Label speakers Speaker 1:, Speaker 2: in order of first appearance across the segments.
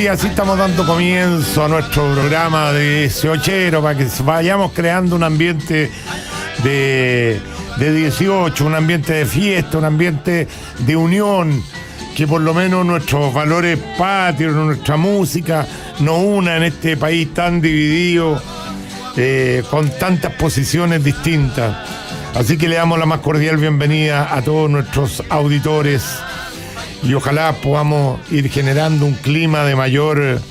Speaker 1: y así estamos dando comienzo a nuestro programa de 18 para que vayamos creando un ambiente de 18, un ambiente de fiesta, un ambiente de unión, que por lo menos nuestros valores patrios, nuestra música nos una en este país tan dividido, con tantas posiciones distintas. Así que le damos la más cordial bienvenida a todos nuestros auditores y ojalá podamos ir generando un clima de mayor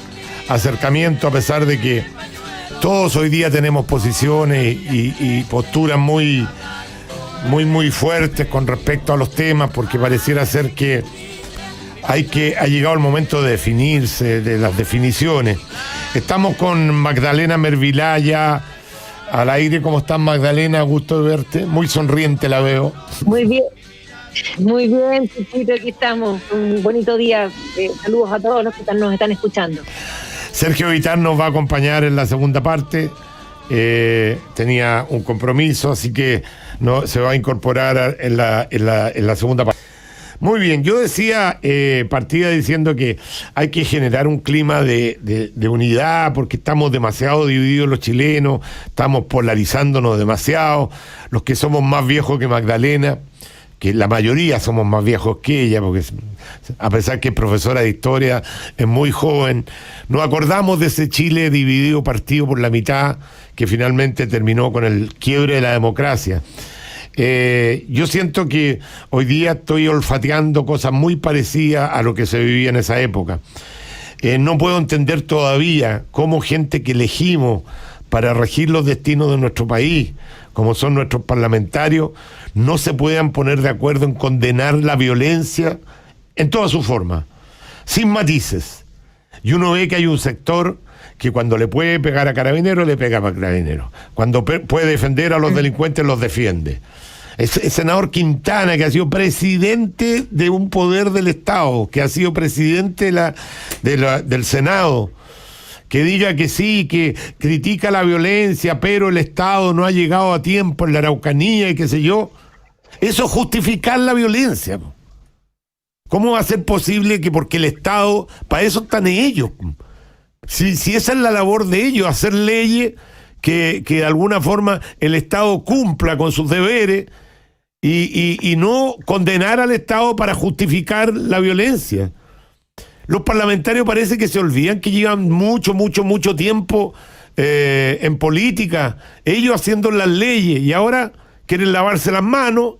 Speaker 1: acercamiento, a pesar de que todos hoy día tenemos posiciones y posturas muy fuertes con respecto a los temas, porque pareciera ser que ha llegado el momento de definirse, de las definiciones. Estamos con Magdalena Mervilaya al aire. ¿Cómo estás, Magdalena? Gusto de verte. Muy sonriente la veo.
Speaker 2: Muy bien, Chiquito, aquí estamos. Un bonito día. Saludos a todos los que nos están escuchando.
Speaker 1: Sergio Vitán nos va a acompañar en la segunda parte. Tenía un compromiso, así que no se va a incorporar en la segunda parte. Muy bien, yo partía diciendo que hay que generar un clima de unidad, porque estamos demasiado divididos los chilenos, estamos polarizándonos demasiado, los que somos más viejos que Magdalena, que la mayoría somos más viejos que ella, porque a pesar que es profesora de historia, es muy joven. Nos acordamos de ese Chile dividido, partido por la mitad, que finalmente terminó con el quiebre de la democracia. Yo siento que hoy día estoy olfateando cosas muy parecidas a lo que se vivía en esa época. No puedo entender todavía cómo gente que elegimos para regir los destinos de nuestro país, como son nuestros parlamentarios, no se puedan poner de acuerdo en condenar la violencia en toda su forma, sin matices. Y uno ve que hay un sector que cuando le puede pegar a Carabineros, le pega a Carabineros. Cuando puede defender a los delincuentes, los defiende. El senador Quintana, que ha sido presidente de un poder del Estado, que ha sido presidente del Senado, que diga que sí, que critica la violencia, pero el Estado no ha llegado a tiempo en la Araucanía y qué sé yo, eso es justificar la violencia. ¿Cómo va a ser posible que porque el Estado, para eso están ellos? Si esa es la labor de ellos, hacer leyes que de alguna forma el Estado cumpla con sus deberes y no condenar al Estado para justificar la violencia. Los parlamentarios parece que se olvidan que llevan mucho tiempo en política, ellos haciendo las leyes, y ahora quieren lavarse las manos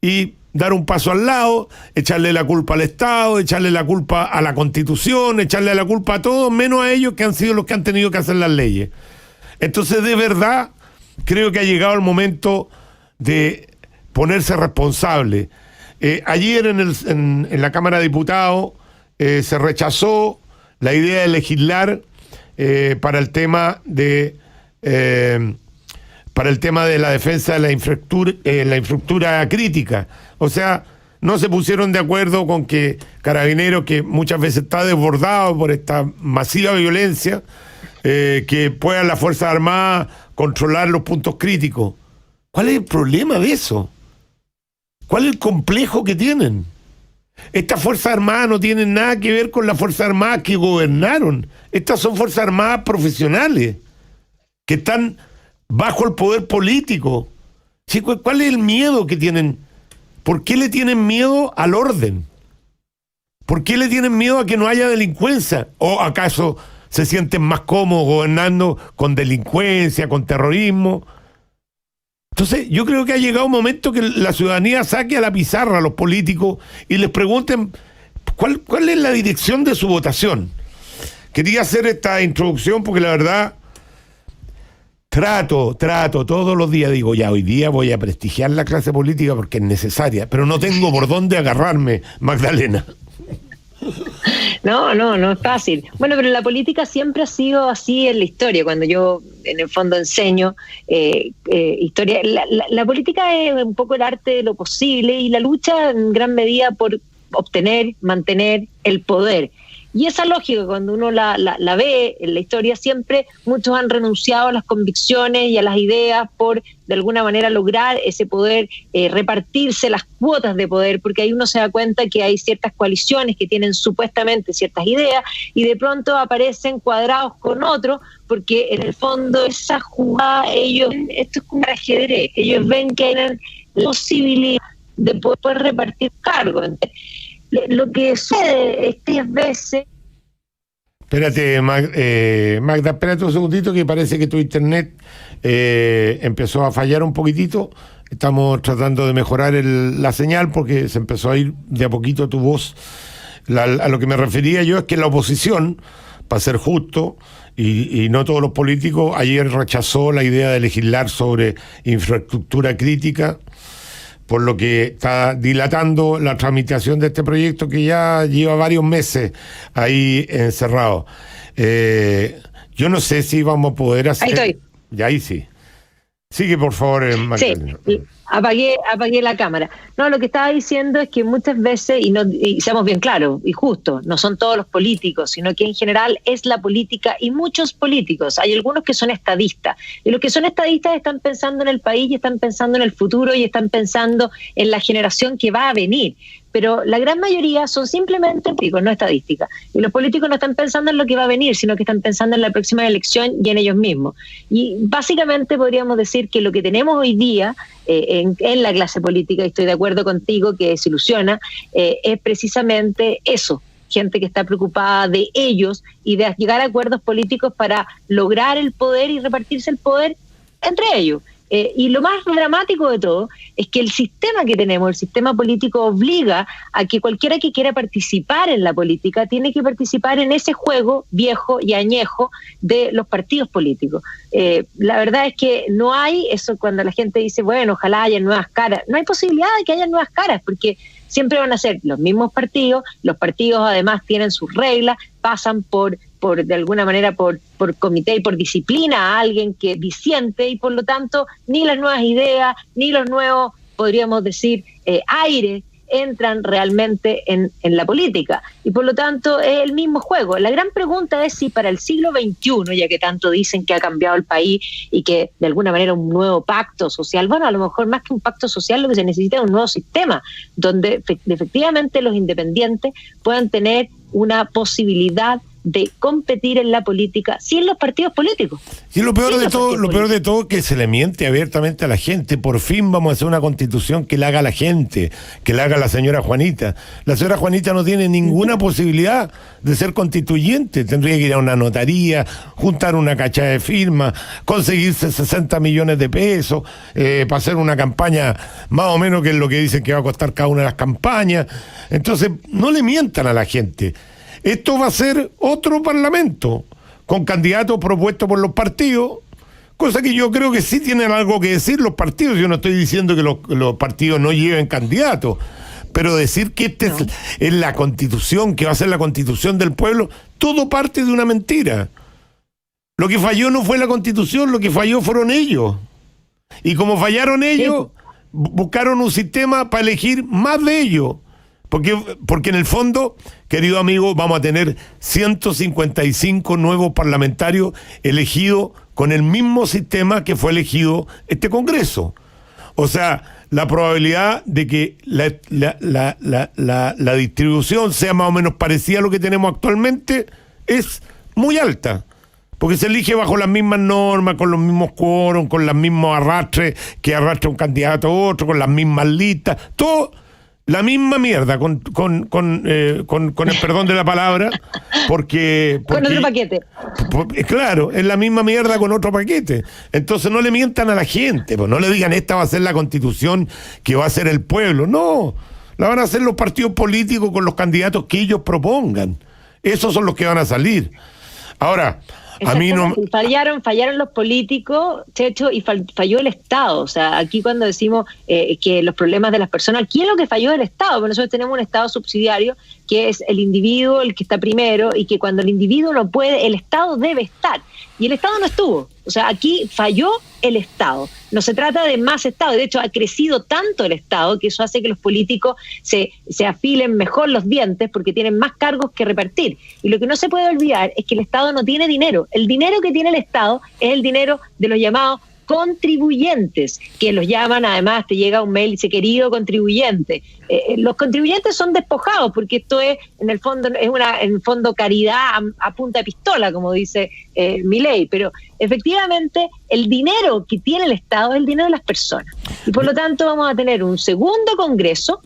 Speaker 1: y dar un paso al lado, echarle la culpa al Estado, echarle la culpa a la Constitución, echarle la culpa a todos, menos a ellos, que han sido los que han tenido que hacer las leyes. Entonces, de verdad, creo que ha llegado el momento de ponerse responsable. Ayer en la Cámara de Diputados se rechazó la idea de legislar para el tema de la defensa de la infraestructura crítica. O sea, no se pusieron de acuerdo con que Carabineros, que muchas veces está desbordado por esta masiva violencia, que puedan las Fuerzas Armadas controlar los puntos críticos. ¿Cuál es el problema de eso? ¿Cuál es el complejo que tienen? Estas Fuerzas Armadas no tienen nada que ver con las Fuerzas Armadas que gobernaron. Estas son Fuerzas Armadas profesionales, que están bajo el poder político. Sí, ¿cuál es el miedo que tienen? ¿Por qué le tienen miedo al orden? ¿Por qué le tienen miedo a que no haya delincuencia? ¿O acaso se sienten más cómodos gobernando con delincuencia, con terrorismo? Entonces, yo creo que ha llegado un momento que la ciudadanía saque a la pizarra a los políticos y les pregunten cuál es la dirección de su votación. Quería hacer esta introducción porque la verdad trato todos los días, digo, ya hoy día voy a prestigiar la clase política porque es necesaria, pero no tengo por dónde agarrarme, Magdalena.
Speaker 2: No es fácil. Bueno, pero la política siempre ha sido así en la historia. Cuando yo en el fondo enseño historia, la política es un poco el arte de lo posible y la lucha en gran medida por obtener, mantener el poder. Y esa lógica, cuando uno la ve en la historia, siempre muchos han renunciado a las convicciones y a las ideas por, de alguna manera, lograr ese poder, repartirse las cuotas de poder, porque ahí uno se da cuenta que hay ciertas coaliciones que tienen supuestamente ciertas ideas y de pronto aparecen cuadrados con otros, porque en el fondo esa jugada, esto es como un ajedrez, ellos ven que hay la posibilidad de poder repartir cargos. Lo que sucede es que a veces...
Speaker 1: Espérate, Magda, espérate un segundito, que parece que tu internet empezó a fallar un poquitito. Estamos tratando de mejorar la señal porque se empezó a ir de a poquito tu voz. A lo que me refería yo es que la oposición, para ser justo, y no todos los políticos, ayer rechazó la idea de legislar sobre infraestructura crítica, por lo que está dilatando la tramitación de este proyecto que ya lleva varios meses ahí encerrado. Yo no sé si vamos a poder hacer...
Speaker 2: Ahí estoy.
Speaker 1: Ya, ahí sí. Sigue, por favor, Magdalena.
Speaker 2: Sí, apagué la cámara. No, lo que estaba diciendo es que muchas veces, y seamos bien claros y justos, no son todos los políticos, sino que en general es la política y muchos políticos. Hay algunos que son estadistas, y los que son estadistas están pensando en el país y están pensando en el futuro y están pensando en la generación que va a venir. Pero la gran mayoría son simplemente políticos, no estadísticas. Y los políticos no están pensando en lo que va a venir, sino que están pensando en la próxima elección y en ellos mismos. Y básicamente podríamos decir que lo que tenemos hoy día en la clase política, y estoy de acuerdo contigo que desilusiona, es precisamente eso. Gente que está preocupada de ellos y de llegar a acuerdos políticos para lograr el poder y repartirse el poder entre ellos. Y lo más dramático de todo es que el sistema que tenemos, el sistema político, obliga a que cualquiera que quiera participar en la política tiene que participar en ese juego viejo y añejo de los partidos políticos. La verdad es que no hay eso cuando la gente dice, bueno, ojalá haya nuevas caras. No hay posibilidad de que haya nuevas caras, porque siempre van a ser los mismos partidos. Los partidos además tienen sus reglas, pasan por de alguna manera por comité y por disciplina a alguien que disiente, y por lo tanto ni las nuevas ideas ni los nuevos, podríamos decir, aires entran realmente en la política, y por lo tanto es el mismo juego. La gran pregunta es si para el siglo XXI, ya que tanto dicen que ha cambiado el país y que de alguna manera un nuevo pacto social, bueno, a lo mejor más que un pacto social lo que se necesita es un nuevo sistema donde efectivamente los independientes puedan tener una posibilidad de competir en la política sin los partidos políticos.
Speaker 1: Y lo peor de todo es que se le miente abiertamente a la gente. Por fin vamos a hacer una constitución que la haga la gente, que la haga la señora Juanita. La señora Juanita no tiene ninguna posibilidad de ser constituyente. Tendría que ir a una notaría, juntar una cachada de firmas, conseguirse 60 millones de pesos para hacer una campaña más o menos, que es lo que dicen que va a costar cada una de las campañas. Entonces, no le mientan a la gente. Esto va a ser otro parlamento, con candidatos propuestos por los partidos, cosa que yo creo que sí tienen algo que decir los partidos. Yo no estoy diciendo que los partidos no lleven candidatos, pero decir que es la constitución, que va a ser la constitución del pueblo, todo parte de una mentira. Lo que falló no fue la constitución, lo que falló fueron ellos. Y como fallaron ellos, buscaron un sistema para elegir más de ellos. Porque en el fondo, querido amigo, vamos a tener 155 nuevos parlamentarios elegidos con el mismo sistema que fue elegido este Congreso. O sea, la probabilidad de que la distribución sea más o menos parecida a lo que tenemos actualmente es muy alta. Porque se elige bajo las mismas normas, con los mismos quórum, con los mismos arrastres que arrastra un candidato a otro, con las mismas listas, todo... La misma mierda, con el perdón de la palabra, porque
Speaker 2: con otro paquete.
Speaker 1: Claro, es la misma mierda con otro paquete. Entonces no le mientan a la gente, pues no le digan esta va a ser la constitución que va a ser el pueblo. No, la van a hacer los partidos políticos con los candidatos que ellos propongan. Esos son los que van a salir. Ahora... A mí no... fallaron los políticos, Checho, y falló el Estado. O sea, aquí cuando decimos que los problemas de las personas, ¿quién es lo que falló? El Estado. Porque nosotros tenemos un Estado subsidiario, que es el individuo el que está primero, y que cuando el individuo no puede, el Estado debe estar. Y el Estado no estuvo.
Speaker 2: O sea, aquí falló el Estado. No se trata de más Estado. De hecho, ha crecido tanto el Estado que eso hace que los políticos se afilen mejor los dientes porque tienen más cargos que repartir. Y lo que no se puede olvidar es que el Estado no tiene dinero. El dinero que tiene el Estado es el dinero de los llamados contribuyentes, que los llaman, además te llega un mail y dice, querido contribuyente. Los contribuyentes son despojados porque esto es, en el fondo, caridad a punta de pistola, como dice Milei, pero efectivamente el dinero que tiene el Estado es el dinero de las personas. Y por lo tanto vamos a tener un segundo Congreso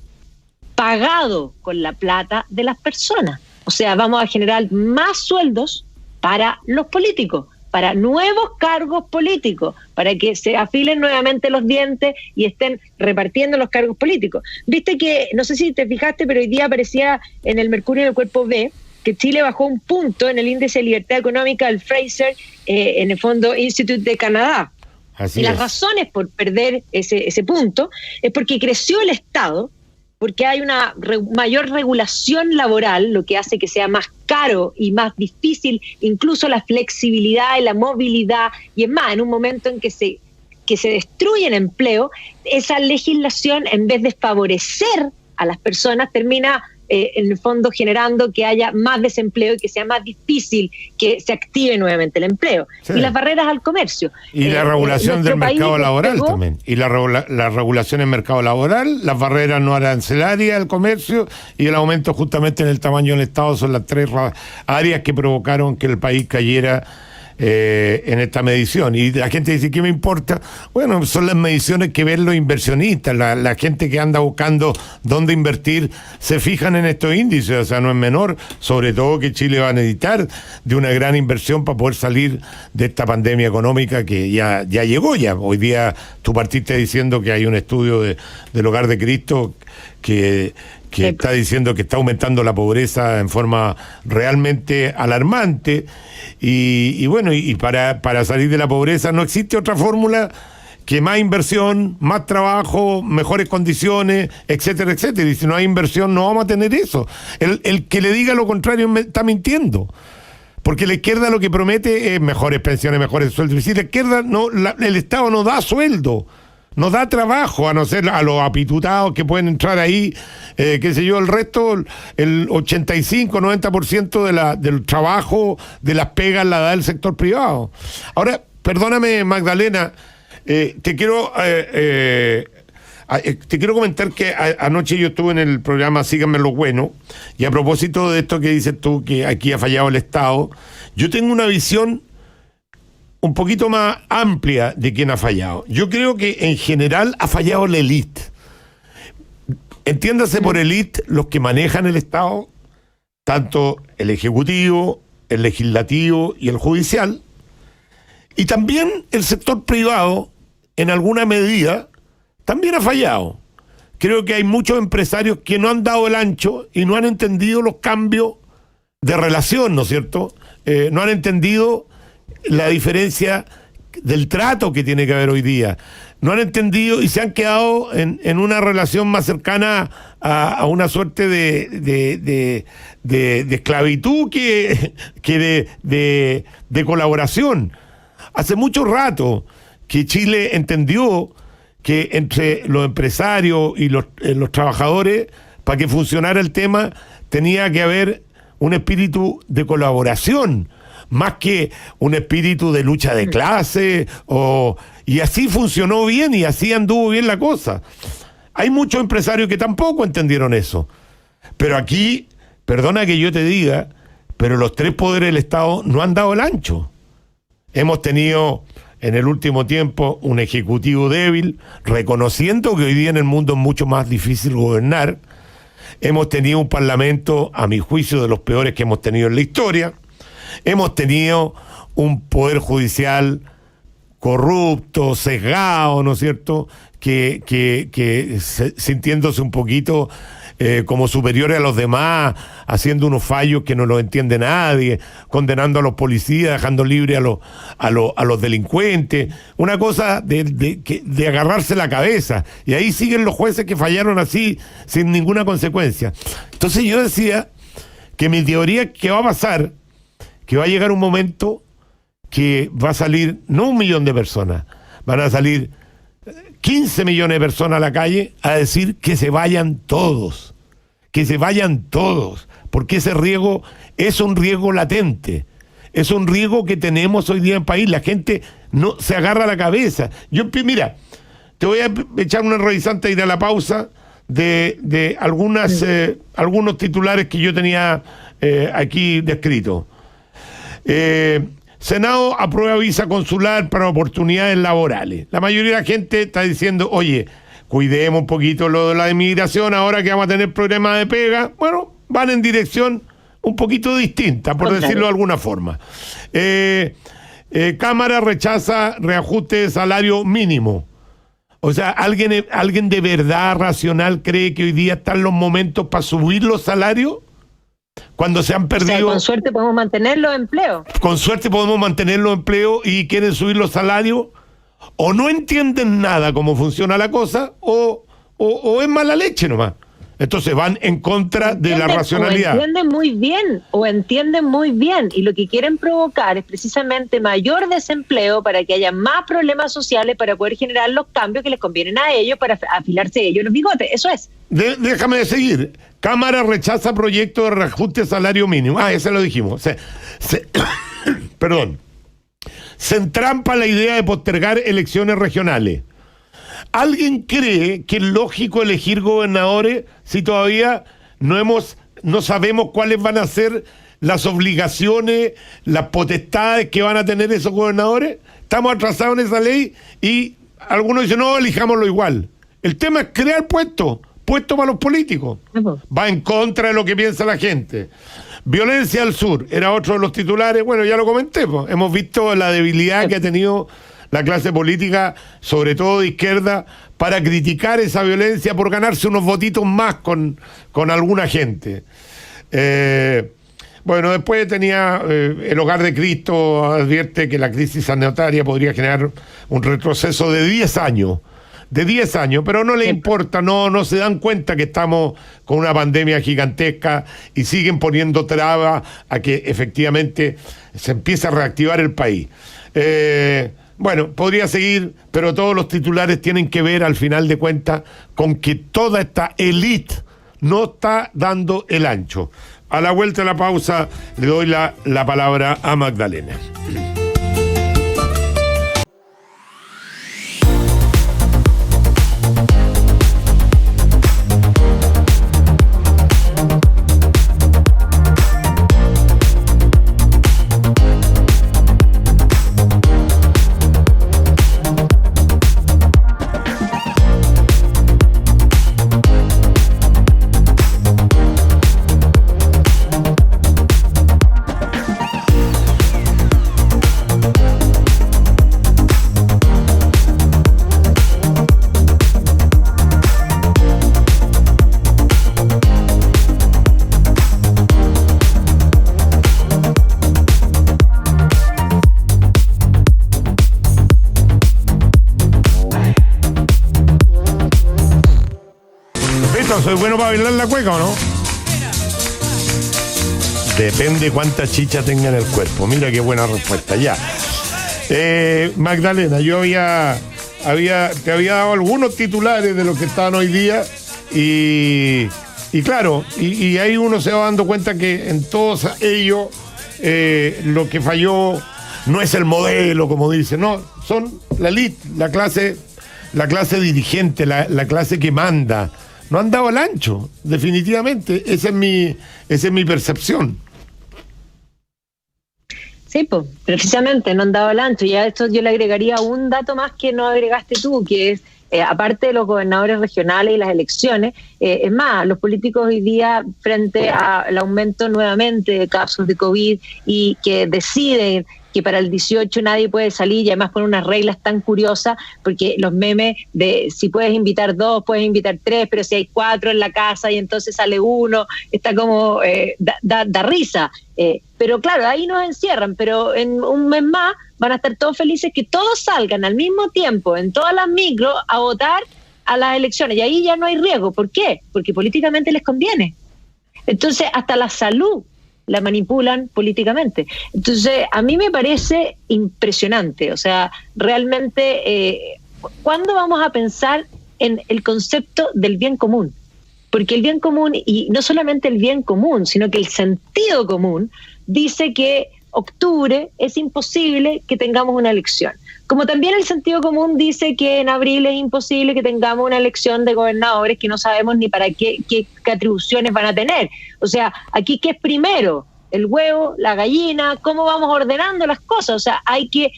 Speaker 2: pagado con la plata de las personas. O sea, vamos a generar más sueldos para los políticos, para nuevos cargos políticos, para que se afilen nuevamente los dientes y estén repartiendo los cargos políticos. Viste que, no sé si te fijaste, pero hoy día aparecía en el Mercurio del Cuerpo B, que Chile bajó un punto en el índice de libertad económica del Fraser, en el Fondo Institute de Canadá.
Speaker 1: Así
Speaker 2: y
Speaker 1: es.
Speaker 2: las razones por perder ese punto es porque creció el Estado, porque hay una mayor regulación laboral, lo que hace que sea más caro y más difícil incluso la flexibilidad y la movilidad. Y es más, en un momento en que se destruye el empleo, esa legislación, en vez de favorecer a las personas, termina en el fondo generando que haya más desempleo y que sea más difícil que se active nuevamente el empleo. Sí. Y las barreras al comercio.
Speaker 1: Y la regulación del mercado laboral también. Y la regulación en mercado laboral, las barreras no arancelarias al comercio y el aumento justamente en el tamaño del Estado son las tres áreas que provocaron que el país cayera en esta medición. Y la gente dice, ¿qué me importa? Bueno, son las mediciones que ven los inversionistas, la gente que anda buscando dónde invertir, se fijan en estos índices, o sea, no es menor, sobre todo que Chile va a necesitar de una gran inversión para poder salir de esta pandemia económica que ya llegó ya. Hoy día tú partiste diciendo que hay un estudio del Hogar de Cristo que está diciendo que está aumentando la pobreza en forma realmente alarmante y bueno, y para salir de la pobreza no existe otra fórmula que más inversión, más trabajo, mejores condiciones, etcétera, etcétera. Y si no hay inversión no vamos a tener eso. El que le diga lo contrario está mintiendo. Porque la izquierda lo que promete es mejores pensiones, mejores sueldos. Y si la izquierda el Estado no da sueldo, no da trabajo, a no ser a los apitutados que pueden entrar ahí, qué sé yo, el resto, el 85-90% del trabajo, de las pegas la da el sector privado. Ahora, perdóname, Magdalena, te quiero comentar que anoche yo estuve en el programa Síganme lo Bueno, y a propósito de esto que dices tú, que aquí ha fallado el Estado, yo tengo una visión un poquito más amplia de quién ha fallado. Yo creo que en general ha fallado la élite. Entiéndase por élite los que manejan el Estado, tanto el Ejecutivo, el Legislativo y el Judicial, y también el sector privado, en alguna medida, también ha fallado. Creo que hay muchos empresarios que no han dado el ancho y no han entendido los cambios de relación, ¿no es cierto? No han entendido la diferencia del trato que tiene que haber hoy día. No han entendido y se han quedado en una relación más cercana a una suerte de esclavitud que de colaboración. Hace mucho rato que Chile entendió que entre los empresarios y los trabajadores, para que funcionara el tema, tenía que haber un espíritu de colaboración, más que un espíritu de lucha de clase, y así funcionó bien y así anduvo bien la cosa. Hay muchos empresarios que tampoco entendieron eso. Pero aquí, perdona que yo te diga, pero los tres poderes del Estado no han dado el ancho. Hemos tenido en el último tiempo un ejecutivo débil, reconociendo que hoy día en el mundo es mucho más difícil gobernar. Hemos tenido un parlamento, a mi juicio, de los peores que hemos tenido en la historia. Hemos tenido un poder judicial corrupto, sesgado, ¿no es cierto?, que sintiéndose un poquito como superiores a los demás, haciendo unos fallos que no los entiende nadie, condenando a los policías, dejando libre a los delincuentes, una cosa de agarrarse la cabeza, y ahí siguen los jueces que fallaron así, sin ninguna consecuencia. Entonces yo decía que mi teoría es que va a pasar, que va a llegar un momento que va a salir no 1 millón de personas, van a salir 15 millones de personas a la calle a decir que se vayan todos, porque ese riesgo es un riesgo latente, es un riesgo que tenemos hoy día en el país. La gente no se agarra la cabeza. Mira, te voy a echar una revisante y ir a la pausa de algunos titulares que yo tenía aquí descritos. Senado aprueba visa consular para oportunidades laborales. La mayoría de la gente está diciendo, oye, cuidemos un poquito lo de la inmigración, ahora que vamos a tener problemas de pega. Bueno, van en dirección un poquito distinta, por decirlo de alguna forma. Cámara rechaza reajuste de salario mínimo. O sea, ¿alguien de verdad racional cree que hoy día están los momentos para subir los salarios? Cuando se han perdido... O sea,
Speaker 2: con suerte podemos mantener los empleos.
Speaker 1: Con suerte podemos mantener los empleos y quieren subir los salarios. O no entienden nada cómo funciona la cosa, o es mala leche nomás. Entonces van en contra de la racionalidad.
Speaker 2: O entienden muy bien. Y lo que quieren provocar es precisamente mayor desempleo para que haya más problemas sociales, para poder generar los cambios que les convienen a ellos, para afilarse ellos los bigotes. Eso es.
Speaker 1: Déjame seguir. Cámara rechaza proyecto de reajuste de salario mínimo. Ese lo dijimos. Perdón. Se entrampa la idea de postergar elecciones regionales. ¿Alguien cree que es lógico elegir gobernadores si todavía no sabemos cuáles van a ser las obligaciones, las potestades que van a tener esos gobernadores? Estamos atrasados en esa ley y algunos dicen, no, elijámoslo igual. El tema es crear puestos para los políticos. Va en contra de lo que piensa la gente. Violencia al sur, era otro de los titulares. Bueno, ya lo comenté, pues. Hemos visto la debilidad que ha tenido la clase política, sobre todo de izquierda, para criticar esa violencia por ganarse unos votitos más con alguna gente. Bueno, después tenía el Hogar de Cristo, advierte que la crisis sanitaria podría generar un retroceso de 10 años. Pero no le importa, no se dan cuenta que estamos con una pandemia gigantesca y siguen poniendo trabas a que efectivamente se empiece a reactivar el país. Bueno, podría seguir, pero todos los titulares tienen que ver, al final de cuentas, con que toda esta élite no está dando el ancho. A la vuelta de la pausa, le doy la palabra a Magdalena. ¿Soy bueno para bailar la cueca o no? Depende cuánta chicha tenga en el cuerpo. Mira qué buena respuesta. Ya. Magdalena, yo te había dado algunos titulares de los que estaban hoy día y claro, y ahí uno se va dando cuenta que en todos ellos lo que falló no es el modelo, como dicen, no, son la elite, la clase dirigente, la clase que manda. No han dado el ancho, definitivamente. Esa es mi percepción.
Speaker 2: Sí, pues, precisamente no han dado el ancho. Y a esto yo le agregaría un dato más que no agregaste tú, que es, aparte de los gobernadores regionales y las elecciones, es más, los políticos hoy día, frente al aumento nuevamente de casos de COVID y que deciden que para el 18 nadie puede salir, y además con unas reglas tan curiosas, porque los memes de si puedes invitar 2, puedes invitar 3, pero si hay 4 en la casa y entonces sale uno, está como, da risa. Pero claro, ahí nos encierran, pero en un mes más van a estar todos felices que todos salgan al mismo tiempo, en todas las micros, a votar a las elecciones, y ahí ya no hay riesgo. ¿Por qué? Porque políticamente les conviene. Entonces, hasta la salud la manipulan políticamente. Entonces, a mí me parece impresionante. O sea, realmente, ¿cuándo vamos a pensar en el concepto del bien común? Porque el bien común, y no solamente el bien común, sino que el sentido común, dice que octubre es imposible que tengamos una elección. Como también el sentido común dice que en abril es imposible que tengamos una elección de gobernadores que no sabemos ni para qué atribuciones van a tener. O sea, aquí ¿qué es primero? El huevo, la gallina, cómo vamos ordenando las cosas. O sea, hay que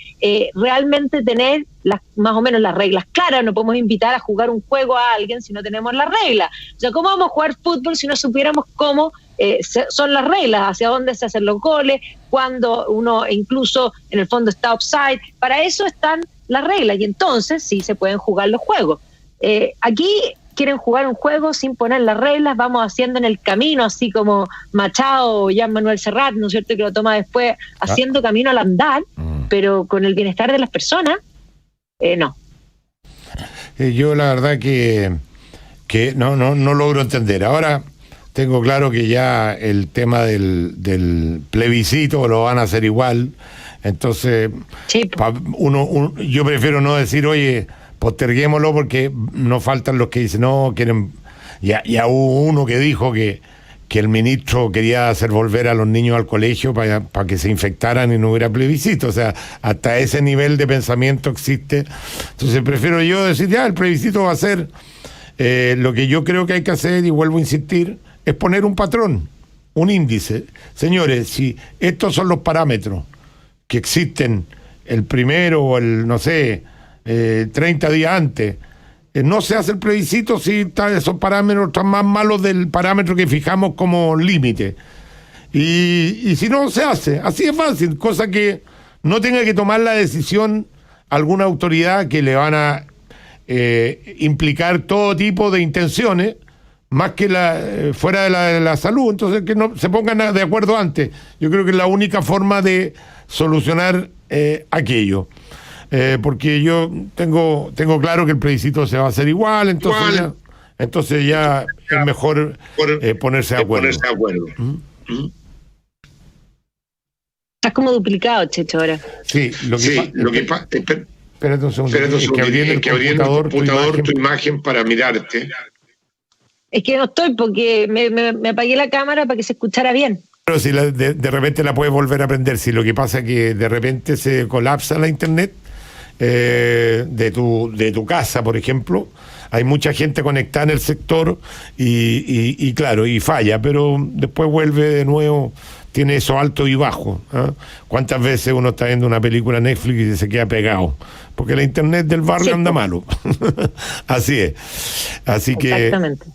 Speaker 2: realmente tener más o menos las reglas claras. No podemos invitar a jugar un juego a alguien si no tenemos las reglas. O sea, ¿cómo vamos a jugar fútbol si no supiéramos cómo son las reglas? Hacia dónde se hacen los goles, cuando uno incluso en el fondo está offside. Para eso están las reglas y entonces sí se pueden jugar los juegos. Aquí quieren jugar un juego sin poner las reglas, vamos haciendo en el camino, así como Machado o Jean Manuel Serrat, ¿no es cierto?, que lo toma después, haciendo camino al andar, pero con el bienestar de las personas, no.
Speaker 1: Yo la verdad que no logro entender. Ahora tengo claro que ya el tema del plebiscito lo van a hacer igual, entonces
Speaker 2: sí.
Speaker 1: Yo prefiero no decir, oye, posterguémoslo porque no faltan los que dicen, no, quieren... Ya hubo uno que dijo que el ministro quería hacer volver a los niños al colegio para que se infectaran y no hubiera plebiscito. O sea, hasta ese nivel de pensamiento existe. Entonces prefiero yo decir, ya, el plebiscito va a ser... lo que yo creo que hay que hacer, y vuelvo a insistir, es poner un patrón, un índice. Señores, si estos son los parámetros que existen el primero o el, no sé... 30 días antes, no se hace el plebiscito si esos parámetros están más malos del parámetro que fijamos como límite, y si no se hace, así es fácil, cosa que no tenga que tomar la decisión alguna autoridad que le van a implicar todo tipo de intenciones más que fuera de la salud. Entonces que no se pongan de acuerdo antes. Yo creo que es la única forma de solucionar aquello. Porque yo tengo claro que el plebiscito se va a hacer igual, entonces ya es mejor ponerse de acuerdo.
Speaker 2: Estás como duplicado, Checho, ahora.
Speaker 1: Sí, lo que pasa... Espérate un segundo, es que abriendo el computador tu imagen para mirarte.
Speaker 2: Es que no estoy, porque me apagué la cámara para que se escuchara bien.
Speaker 1: Pero si de repente la puedes volver a prender, si lo que pasa es que de repente se colapsa la internet de tu casa, por ejemplo, hay mucha gente conectada en el sector y claro, y falla, pero después vuelve de nuevo, tiene eso alto y bajo. ¿Cuántas veces uno está viendo una película en Netflix y se queda pegado? Porque la internet del barrio anda malo. Así es. Así que...
Speaker 2: Exactamente.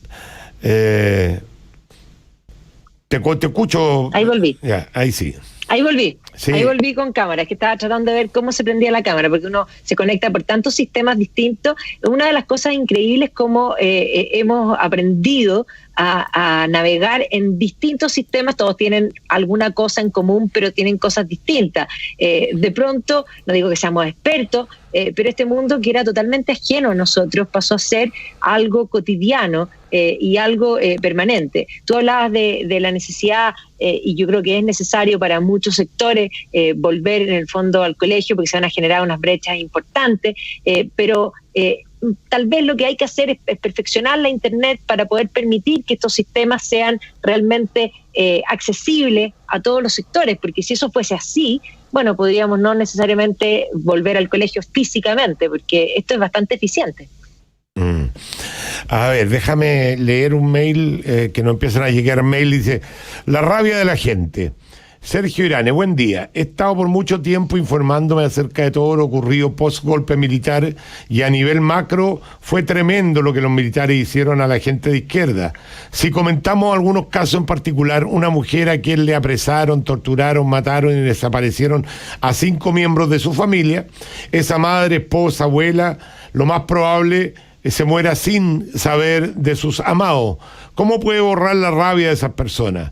Speaker 1: Te escucho.
Speaker 2: Ahí volví.
Speaker 1: Ya, ahí sí.
Speaker 2: Ahí volví.
Speaker 1: Sí.
Speaker 2: Ahí volví con cámara, que estaba tratando de ver cómo se prendía la cámara, porque uno se conecta por tantos sistemas distintos. Una de las cosas increíbles como hemos aprendido a navegar en distintos sistemas, todos tienen alguna cosa en común, pero tienen cosas distintas. De pronto, no digo que seamos expertos, pero este mundo que era totalmente ajeno a nosotros pasó a ser algo cotidiano y algo permanente. Tú hablabas de la necesidad, y yo creo que es necesario para muchos sectores volver en el fondo al colegio porque se van a generar unas brechas importantes, pero tal vez lo que hay que hacer es perfeccionar la internet para poder permitir que estos sistemas sean realmente accesibles a todos los sectores, porque si eso fuese así, bueno, podríamos no necesariamente volver al colegio físicamente, porque esto es bastante eficiente.
Speaker 1: A ver, déjame leer un mail que no empiezan a llegar mail. Dice: la rabia de la gente. Sergio Irane, buen día. He estado por mucho tiempo informándome acerca de todo lo ocurrido post golpe militar, y a nivel macro fue tremendo lo que los militares hicieron a la gente de izquierda. Si comentamos algunos casos en particular, una mujer a quien le apresaron, torturaron, mataron y desaparecieron a 5 miembros de su familia, esa madre, esposa, abuela, lo más probable se muera sin saber de sus amados. ¿Cómo puede borrar la rabia de esas personas?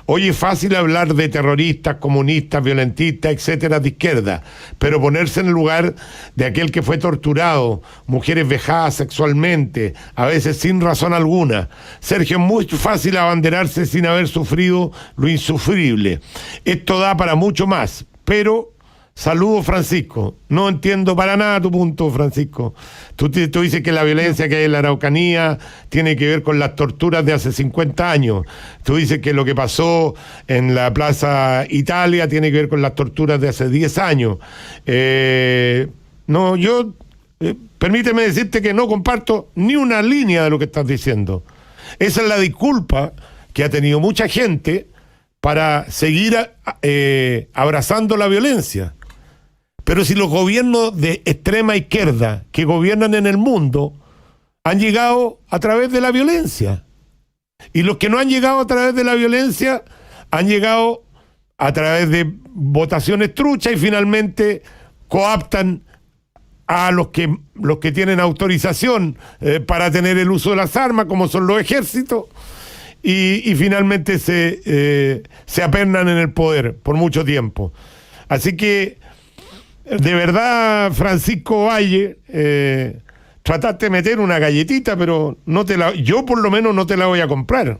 Speaker 1: Hoy es fácil hablar de terroristas, comunistas, violentistas, etcétera, de izquierda, pero ponerse en el lugar de aquel que fue torturado, mujeres vejadas sexualmente, a veces sin razón alguna. Sergio, es muy fácil abanderarse sin haber sufrido lo insufrible. Esto da para mucho más, pero... Saludos, Francisco. No entiendo para nada tu punto, Francisco. Tú dices que la violencia que hay en la Araucanía tiene que ver con las torturas de hace 50 años. Tú dices que lo que pasó en la Plaza Italia tiene que ver con las torturas de hace 10 años. Permíteme decirte que no comparto ni una línea de lo que estás diciendo. Esa es la disculpa que ha tenido mucha gente para seguir abrazando la violencia. Pero si los gobiernos de extrema izquierda que gobiernan en el mundo han llegado a través de la violencia, y los que no han llegado a través de la violencia han llegado a través de votaciones truchas y finalmente coaptan a los que tienen autorización para tener el uso de las armas, como son los ejércitos, y finalmente se apernan en el poder por mucho tiempo. Así que de verdad, Francisco Valle, trataste de meter una galletita, pero yo por lo menos no te la voy a comprar.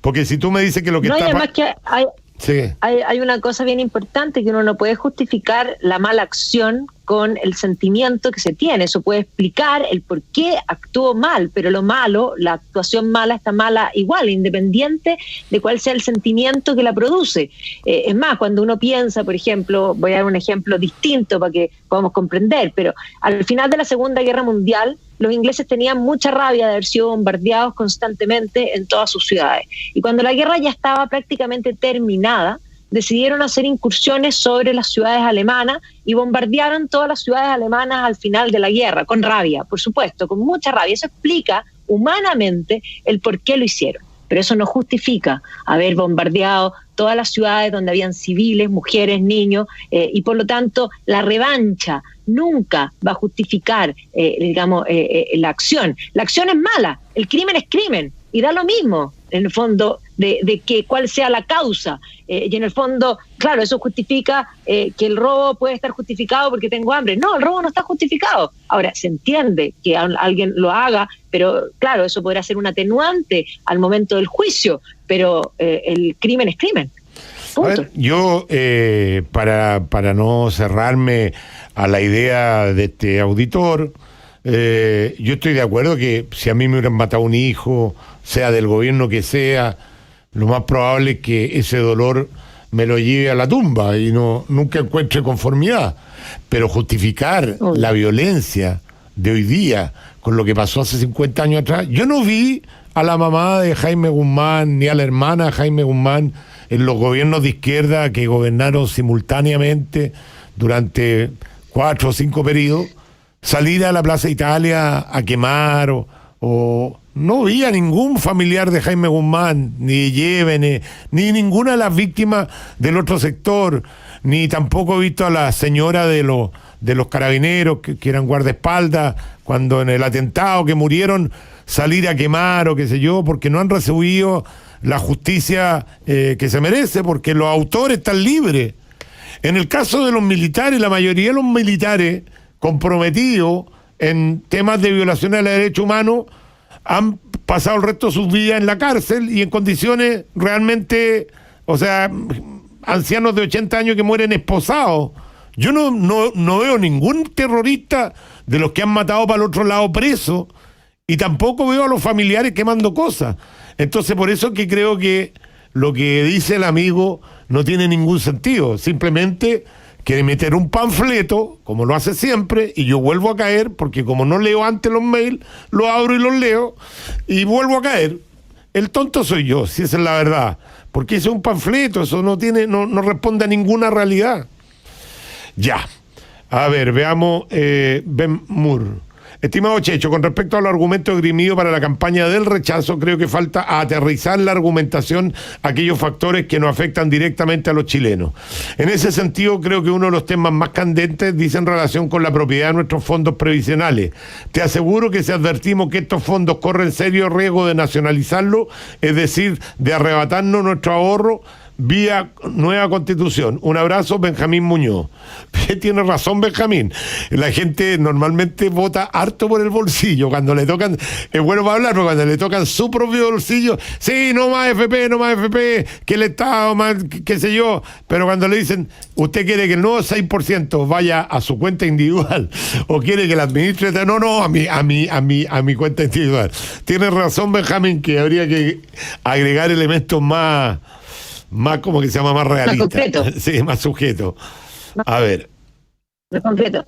Speaker 1: Porque si tú me dices que lo que
Speaker 2: no,
Speaker 1: está...
Speaker 2: además que hay una cosa bien importante, que uno no puede justificar la mala acción con el sentimiento que se tiene. Eso puede explicar el por qué actuó mal, pero lo malo, la actuación mala está mala igual, independiente de cuál sea el sentimiento que la produce. Es más, cuando uno piensa, por ejemplo, voy a dar un ejemplo distinto para que podamos comprender, pero al final de la Segunda Guerra Mundial, los ingleses tenían mucha rabia de haber sido bombardeados constantemente en todas sus ciudades. Y cuando la guerra ya estaba prácticamente terminada, decidieron hacer incursiones sobre las ciudades alemanas y bombardearon todas las ciudades alemanas al final de la guerra, con rabia, por supuesto, con mucha rabia. Eso explica humanamente el por qué lo hicieron. Pero eso no justifica haber bombardeado todas las ciudades donde habían civiles, mujeres, niños, y por lo tanto la revancha nunca va a justificar, la acción. La acción es mala, el crimen es crimen, y da lo mismo, en el fondo, de que cuál sea la causa. Y en el fondo, claro, eso justifica que el robo puede estar justificado porque tengo hambre. No, el robo no está justificado. Ahora, se entiende que alguien lo haga, pero claro, eso podrá ser un atenuante al momento del juicio, pero el crimen es crimen. Punto.
Speaker 1: A ver, yo, para no cerrarme a la idea de este auditor, yo estoy de acuerdo que si a mí me hubieran matado un hijo, sea del gobierno que sea, lo más probable es que ese dolor me lo lleve a la tumba y nunca encuentre conformidad. Pero justificar la violencia de hoy día con lo que pasó hace 50 años atrás, yo no vi a la mamá de Jaime Guzmán ni a la hermana de Jaime Guzmán en los gobiernos de izquierda que gobernaron simultáneamente durante 4 o 5 periodos, salir a la Plaza Italia a quemar o no vi a ningún familiar de Jaime Guzmán, ni Llévenes, ni ninguna de las víctimas del otro sector, ni tampoco he visto a la señora de los carabineros que eran guardaespaldas cuando en el atentado que murieron salir a quemar o qué sé yo, porque no han recibido la justicia que se merece, porque los autores están libres. En el caso de los militares, la mayoría de los militares comprometidos en temas de violaciones a los derechos humanos han pasado el resto de sus vidas en la cárcel y en condiciones realmente, o sea, ancianos de 80 años que mueren esposados. Yo no veo ningún terrorista de los que han matado para el otro lado preso, y tampoco veo a los familiares quemando cosas. Entonces, por eso que creo que lo que dice el amigo no tiene ningún sentido. Simplemente quiere meter un panfleto, como lo hace siempre, y yo vuelvo a caer, porque como no leo antes los mails, los abro y los leo, y vuelvo a caer. El tonto soy yo, si esa es la verdad. Porque ese es un panfleto, eso no responde a ninguna realidad. Ya. A ver, veamos Ben Moore. Estimado Checho, con respecto a los argumentos esgrimidos para la campaña del rechazo, creo que falta aterrizar la argumentación a aquellos factores que nos afectan directamente a los chilenos. En ese sentido, creo que uno de los temas más candentes dice en relación con la propiedad de nuestros fondos previsionales. Te aseguro que si advertimos que estos fondos corren serio riesgo de nacionalizarlo, es decir, de arrebatarnos nuestro ahorro, vía nueva constitución. Un abrazo, Benjamín Muñoz. Tiene razón Benjamín. La gente normalmente vota harto por el bolsillo. Cuando le tocan, es bueno para hablar, pero cuando le tocan su propio bolsillo, sí, no más FP, que el Estado, más, qué sé yo. Pero cuando le dicen, usted quiere que el nuevo 6% vaya a su cuenta individual, o quiere que la administre, no, a mi cuenta individual. Tiene razón Benjamín, que habría que agregar elementos más como que se llama más realista.
Speaker 2: Más concreto.
Speaker 1: Sí, más sujeto. A ver.
Speaker 2: Más concreto.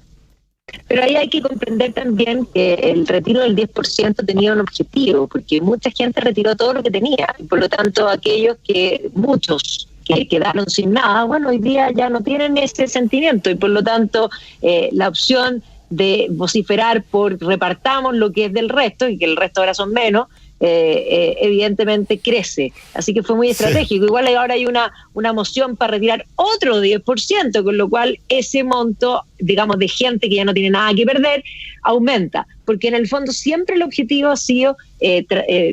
Speaker 2: Pero ahí hay que comprender también que el retiro del 10% tenía un objetivo, porque mucha gente retiró todo lo que tenía, y por lo tanto muchos que quedaron sin nada, bueno, hoy día ya no tienen ese sentimiento, y por lo tanto la opción de vociferar por repartamos lo que es del resto, y que el resto ahora son menos, evidentemente crece. Así que fue muy estratégico. Sí. Igual ahora hay una moción para retirar otro 10%, con lo cual ese monto, digamos, de gente que ya no tiene nada que perder, aumenta. Porque en el fondo siempre el objetivo ha sido,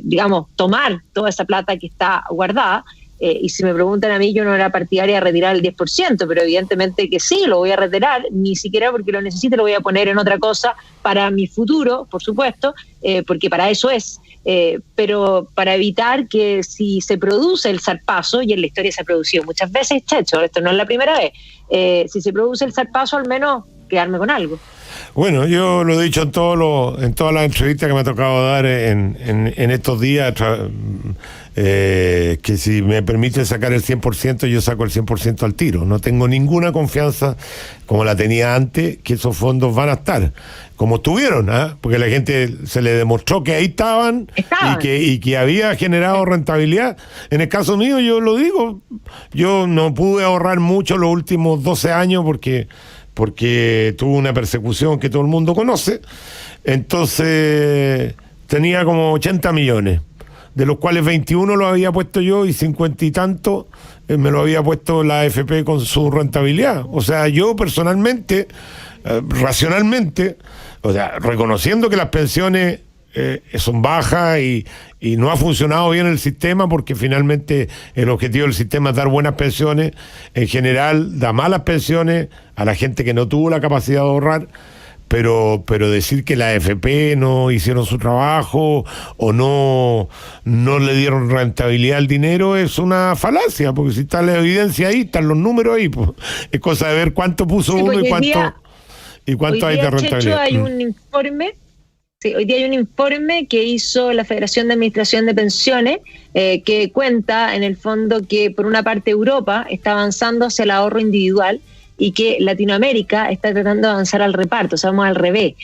Speaker 2: digamos, tomar toda esa plata que está guardada. Y si me preguntan a mí, yo no era partidaria de retirar el 10%, pero evidentemente que sí, lo voy a retirar, ni siquiera porque lo necesite, lo voy a poner en otra cosa para mi futuro, por supuesto, porque para eso es. Pero para evitar que si se produce el zarpazo, y en la historia se ha producido muchas veces, Checho, esto no es la primera vez, si se produce el zarpazo, al menos quedarme con algo.
Speaker 1: Bueno, yo lo he dicho en todas las entrevistas que me ha tocado dar en estos días, que si me permiten sacar el 100%, yo saco el 100% al tiro. No tengo ninguna confianza, como la tenía antes, que esos fondos van a estar como estuvieron, porque la gente se le demostró que ahí estaban. Y que había generado rentabilidad. En el caso mío, yo lo digo, yo no pude ahorrar mucho los últimos 12 años porque tuve una persecución que todo el mundo conoce. Entonces tenía como 80 millones, de los cuales 21 lo había puesto yo y 50 y tanto me lo había puesto la AFP con su rentabilidad. O sea, yo personalmente, racionalmente, o sea, reconociendo que las pensiones son bajas y no ha funcionado bien el sistema, porque finalmente el objetivo del sistema es dar buenas pensiones. En general da malas pensiones a la gente que no tuvo la capacidad de ahorrar, pero decir que la AFP no hicieron su trabajo o no le dieron rentabilidad al dinero es una falacia, porque si está la evidencia ahí, están los números ahí, pues. Es cosa de ver cuánto puso uno y cuánto hay de rentabilidad.
Speaker 2: Checho, hay un informe. Sí, hoy día hay un informe que hizo la Federación de Administración de Pensiones que cuenta en el fondo que por una parte Europa está avanzando hacia el ahorro individual y que Latinoamérica está tratando de avanzar al reparto, o sea, vamos al revés.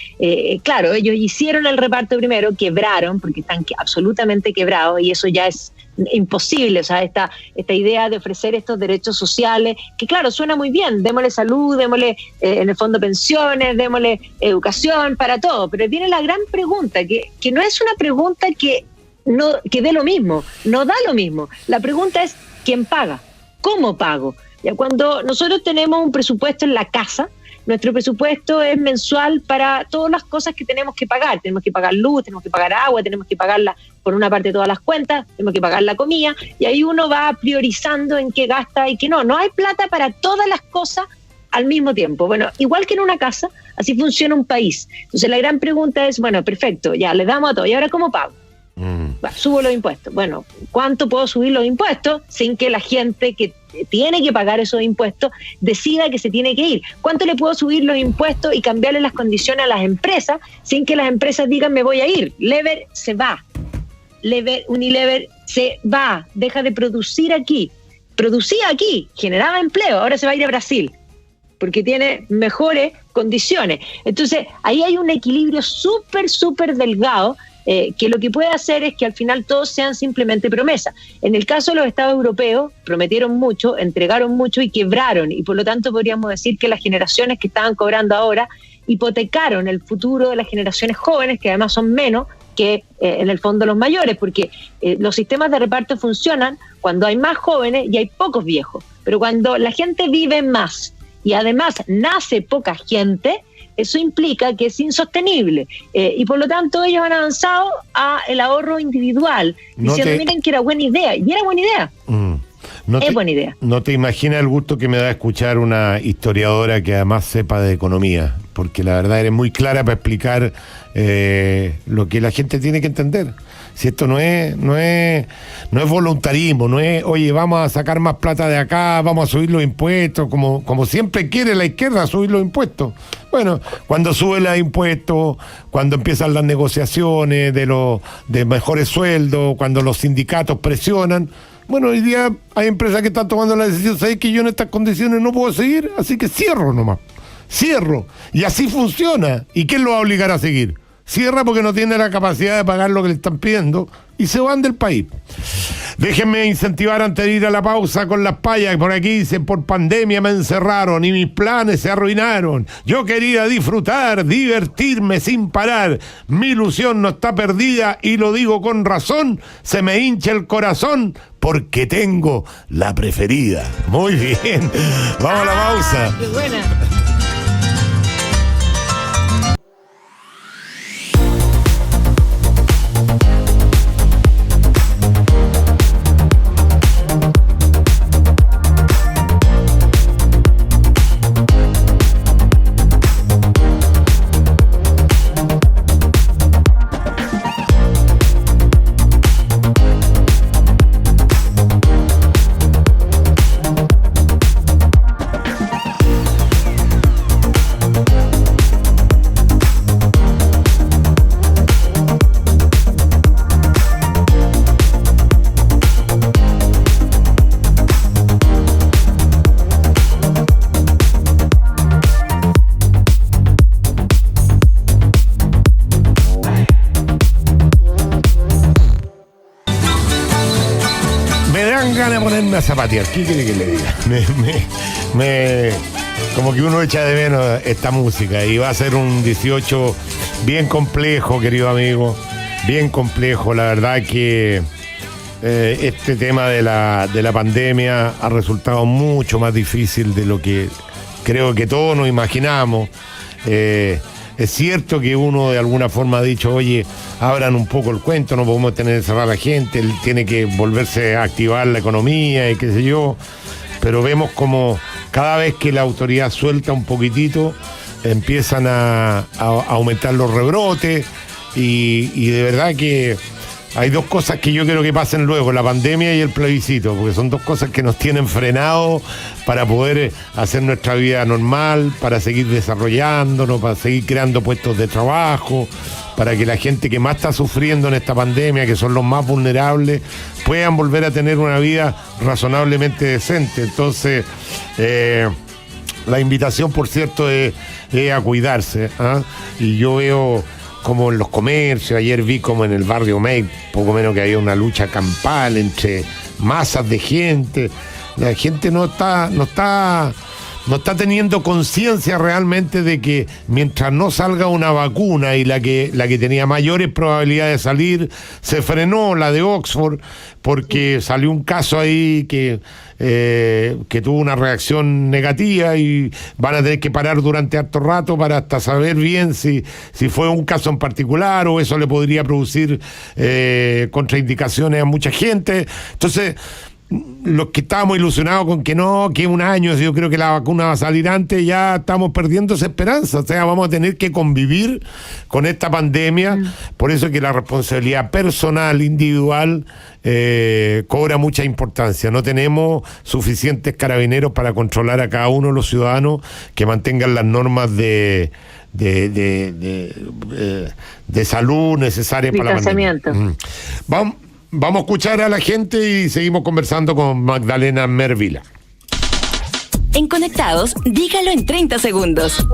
Speaker 2: Claro, ellos hicieron el reparto primero, quebraron, porque están absolutamente quebrados, y eso ya es imposible. O sea, esta idea de ofrecer estos derechos sociales, que claro, suena muy bien, démosle salud, démosle en el fondo pensiones, démosle educación, para todo, pero viene la gran pregunta, que no es una pregunta que dé lo mismo, no da lo mismo. La pregunta es, ¿quién paga? ¿Cómo pago? Ya, cuando nosotros tenemos un presupuesto en la casa, nuestro presupuesto es mensual para todas las cosas que tenemos que pagar. Tenemos que pagar luz, tenemos que pagar agua, tenemos que pagarla por una parte todas las cuentas, tenemos que pagar la comida, y ahí uno va priorizando en qué gasta y qué no. No hay plata para todas las cosas al mismo tiempo. Bueno, igual que en una casa, así funciona un país. Entonces la gran pregunta es, bueno, perfecto, ya le damos a todo, ¿y ahora cómo pago? Subo los impuestos. Bueno, ¿cuánto puedo subir los impuestos sin que la gente que tiene que pagar esos impuestos decida que se tiene que ir? ¿Cuánto le puedo subir los impuestos y cambiarle las condiciones a las empresas sin que las empresas digan me voy a ir? Lever se va. Unilever se va, deja de producir aquí. Producía aquí, generaba empleo, ahora se va a ir a Brasil porque tiene mejores condiciones. Entonces, ahí hay un equilibrio súper delgado, que lo que puede hacer es que al final todos sean simplemente promesas. En el caso de los estados europeos, prometieron mucho, entregaron mucho y quebraron, y por lo tanto podríamos decir que las generaciones que estaban cobrando ahora hipotecaron el futuro de las generaciones jóvenes, que además son menos que en el fondo los mayores, porque los sistemas de reparto funcionan cuando hay más jóvenes y hay pocos viejos, pero cuando la gente vive más y además nace poca gente, eso implica que es insostenible, y por lo tanto ellos han avanzado a el ahorro individual, diciendo miren que era buena idea, y era buena idea. Buena idea.
Speaker 1: No te imaginas el gusto que me da escuchar una historiadora que además sepa de economía, porque la verdad eres muy clara para explicar lo que la gente tiene que entender. Si esto no es voluntarismo, no es, oye, vamos a sacar más plata de acá, vamos a subir los impuestos, como siempre quiere la izquierda, subir los impuestos. Bueno, cuando suben los impuestos, cuando empiezan las negociaciones de mejores sueldos, cuando los sindicatos presionan, bueno, hoy día hay empresas que están tomando la decisión, ¿sabes que yo en estas condiciones no puedo seguir? Así que cierro nomás, cierro. Y así funciona. ¿Y quién lo va a obligar a seguir? Cierra porque no tiene la capacidad de pagar lo que le están pidiendo y se van del país. Déjenme incentivar antes de ir a la pausa con las payas, que por aquí dicen, por pandemia me encerraron y mis planes se arruinaron. Yo quería disfrutar, divertirme sin parar. Mi ilusión no está perdida y lo digo con razón. Se me hincha el corazón porque tengo la preferida. Muy bien. Vamos a la pausa.
Speaker 2: ¡Qué buena!
Speaker 1: A zapatear, ¿qué quiere que le diga? Como que uno echa de menos esta música y va a ser un 18 bien complejo, querido amigo, bien complejo. La verdad que este tema de la pandemia ha resultado mucho más difícil de lo que creo que todos nos imaginamos. Es cierto que uno de alguna forma ha dicho, oye, abran un poco el cuento, no podemos tener encerrada a la gente, él tiene que volverse a activar la economía y qué sé yo, pero vemos como cada vez que la autoridad suelta un poquitito, empiezan a aumentar los rebrotes y de verdad que hay dos cosas que yo quiero que pasen luego, la pandemia y el plebiscito, porque son dos cosas que nos tienen frenados para poder hacer nuestra vida normal, para seguir desarrollándonos, para seguir creando puestos de trabajo, para que la gente que más está sufriendo en esta pandemia, que son los más vulnerables, puedan volver a tener una vida razonablemente decente. Entonces, la invitación, por cierto, es a cuidarse, ¿eh? Y yo veo como en los comercios, ayer vi como en el barrio May, poco menos que había una lucha campal entre masas de gente. La gente no está teniendo conciencia realmente de que mientras no salga una vacuna y la que tenía mayores probabilidades de salir, se frenó la de Oxford, porque salió un caso ahí que tuvo una reacción negativa y van a tener que parar durante harto rato para hasta saber bien si fue un caso en particular o eso le podría producir contraindicaciones a mucha gente. Entonces, los que estábamos ilusionados con que un año, yo creo que la vacuna va a salir antes, ya estamos perdiendo esa esperanza. O sea, vamos a tener que convivir con esta pandemia. Por eso que la responsabilidad personal, individual, cobra mucha importancia. No tenemos suficientes carabineros para controlar a cada uno de los ciudadanos que mantengan las normas de salud necesarias para la pandemia. Vamos a escuchar a la gente y seguimos conversando con Magdalena Mervila.
Speaker 3: En Conectados, dígalo en 30 segundos.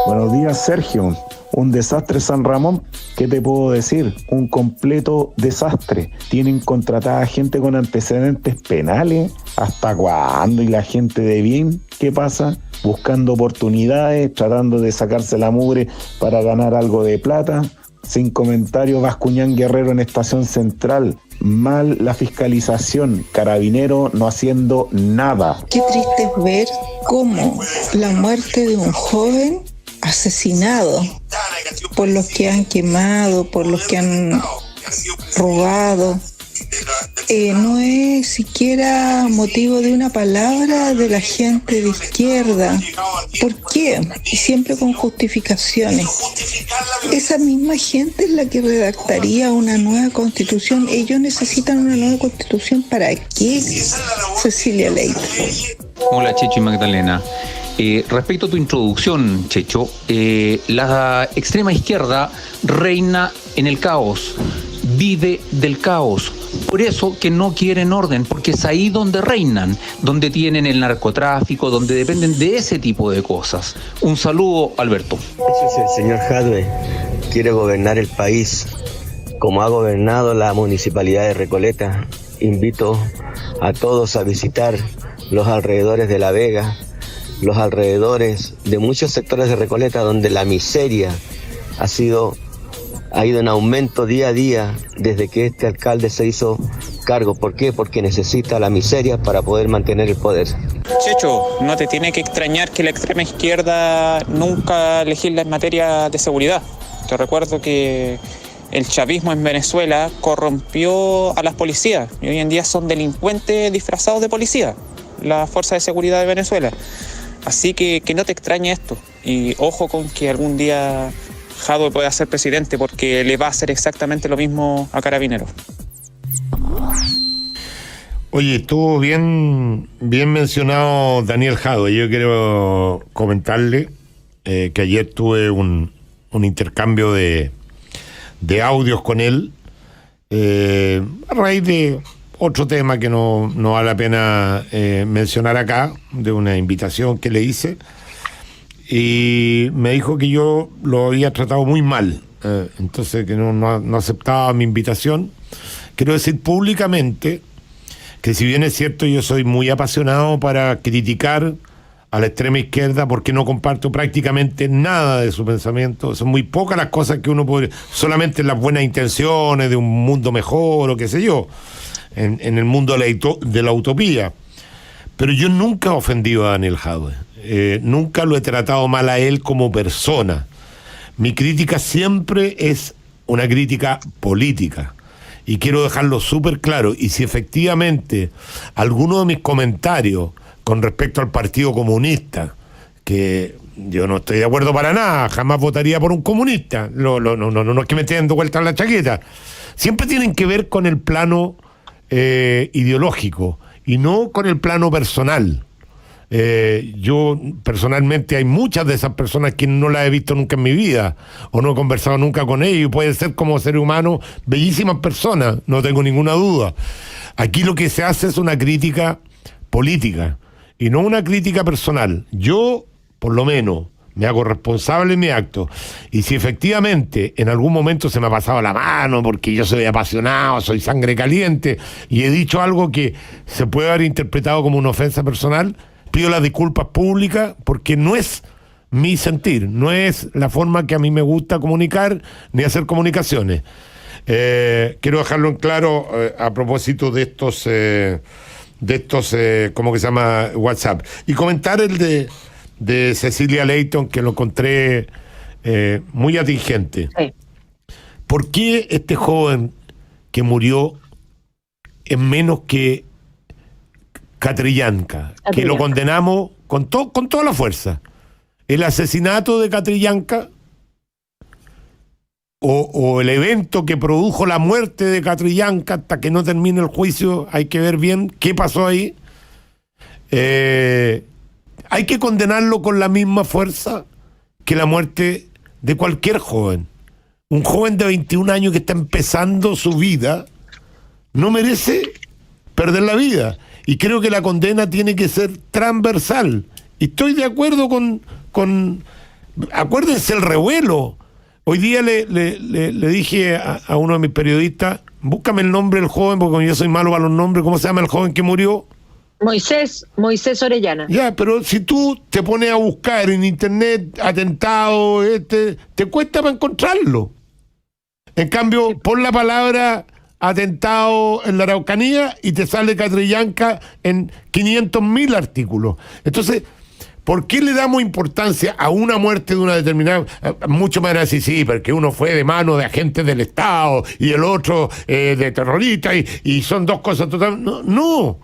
Speaker 4: Buenos días, Sergio. Un desastre San Ramón, ¿qué te puedo decir? Un completo desastre. Tienen contratada gente con antecedentes penales. ¿Hasta cuándo? ¿Y la gente de bien? ¿Qué pasa? buscando oportunidades, tratando de sacarse la mugre para ganar algo de plata. Sin comentarios, Bascuñán Guerrero en Estación Central. Mal la fiscalización, Carabinero no haciendo nada.
Speaker 5: Qué triste es ver cómo la muerte de un joven asesinado por los que han quemado, por los que han robado, no es siquiera motivo de una palabra de la gente de izquierda. ¿Por qué? Y siempre con justificaciones. Esa misma gente es la que redactaría una nueva constitución. Ellos necesitan una nueva constitución. ¿Para qué, Cecilia Leite?
Speaker 6: Hola, Checho y Magdalena. Respecto a tu introducción, Checho, la extrema izquierda reina en el caos, vive del caos. Por eso que no quieren orden, porque es ahí donde reinan, donde tienen el narcotráfico, donde dependen de ese tipo de cosas. Un saludo, Alberto.
Speaker 7: Si el señor Jadwe quiere gobernar el país como ha gobernado la municipalidad de Recoleta, invito a todos a visitar los alrededores de La Vega, los alrededores de muchos sectores de Recoleta donde la miseria ha ido en aumento día a día desde que este alcalde se hizo cargo. ¿Por qué? Porque necesita la miseria para poder mantener el poder.
Speaker 8: Checho, no te tiene que extrañar que la extrema izquierda nunca legisla en materia de seguridad. Te recuerdo que el chavismo en Venezuela corrompió a las policías y hoy en día son delincuentes disfrazados de policía, la fuerza de seguridad de Venezuela. Así que no te extrañe esto y ojo con que algún día Jadwe pueda ser presidente porque le va a hacer exactamente lo mismo a Carabineros.
Speaker 1: Oye, estuvo bien mencionado Daniel Jadwe. Yo quiero comentarle que ayer tuve un intercambio de audios con él a raíz de otro tema que no vale la pena mencionar acá, de una invitación que le hice. Y me dijo que yo lo había tratado muy mal, entonces que no aceptaba mi invitación. Quiero decir públicamente que si bien es cierto yo soy muy apasionado para criticar a la extrema izquierda porque no comparto prácticamente nada de su pensamiento, son muy pocas las cosas que uno puede, solamente las buenas intenciones de un mundo mejor o qué sé yo, en el mundo de la utopía. Pero yo nunca he ofendido a Daniel Jadwe. Nunca lo he tratado mal a él como persona. Mi crítica siempre es una crítica política. Y quiero dejarlo súper claro. Y si efectivamente alguno de mis comentarios con respecto al Partido Comunista, que yo no estoy de acuerdo para nada, jamás votaría por un comunista, no es que me esté dando vueltas la chaqueta, siempre tienen que ver con el plano ideológico y no con el plano personal. Yo personalmente hay muchas de esas personas que no las he visto nunca en mi vida o no he conversado nunca con ellos y pueden ser como seres humanos bellísimas personas, no tengo ninguna duda. Aquí lo que se hace es una crítica política y no una crítica personal. Yo, por lo menos, me hago responsable en mi acto y si efectivamente en algún momento se me ha pasado la mano porque yo soy apasionado, soy sangre caliente y he dicho algo que se puede haber interpretado como una ofensa personal, pido las disculpas públicas porque no es mi sentir, no es la forma que a mí me gusta comunicar ni hacer comunicaciones. Quiero dejarlo en claro a propósito de estos ¿cómo que se llama? WhatsApp. Y comentar el de Cecilia Leighton, que lo encontré muy atingente. Sí. ¿Por qué este joven que murió es menos que Catrillanca, que lo condenamos con toda la fuerza? El asesinato de Catrillanca o el evento que produjo la muerte de Catrillanca, hasta que no termine el juicio hay que ver bien qué pasó ahí. Hay que condenarlo con la misma fuerza que la muerte de cualquier joven. Un joven de 21 años que está empezando su vida no merece perder la vida. Y creo que la condena tiene que ser transversal. Y estoy de acuerdo con acuérdense el revuelo. Hoy día le dije a uno de mis periodistas, búscame el nombre del joven, porque yo soy malo para los nombres. ¿Cómo se llama el joven que murió?
Speaker 2: Moisés Orellana.
Speaker 1: Ya, pero si tú te pones a buscar en internet atentado, te cuesta para encontrarlo. En cambio, pon la palabra atentado en la Araucanía y te sale Catrillanca en 500.000 artículos. Entonces, ¿por qué le damos importancia a una muerte de una determinada? Mucho más así, sí, porque uno fue de mano de agentes del Estado y el otro de terroristas y son dos cosas totalmente... No.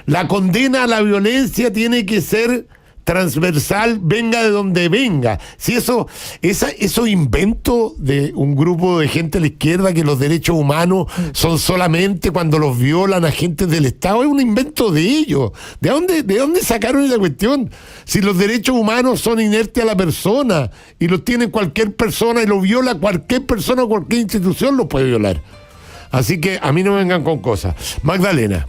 Speaker 1: La condena a la violencia tiene que ser transversal, venga de donde venga. Si eso invento de un grupo de gente a la izquierda que los derechos humanos son solamente cuando los violan agentes del Estado, es un invento de ellos. ¿De dónde sacaron esa cuestión? Si los derechos humanos son inertes a la persona y los tiene cualquier persona y lo viola cualquier persona o cualquier institución, los puede violar. Así que a mí no me vengan con cosas. Magdalena,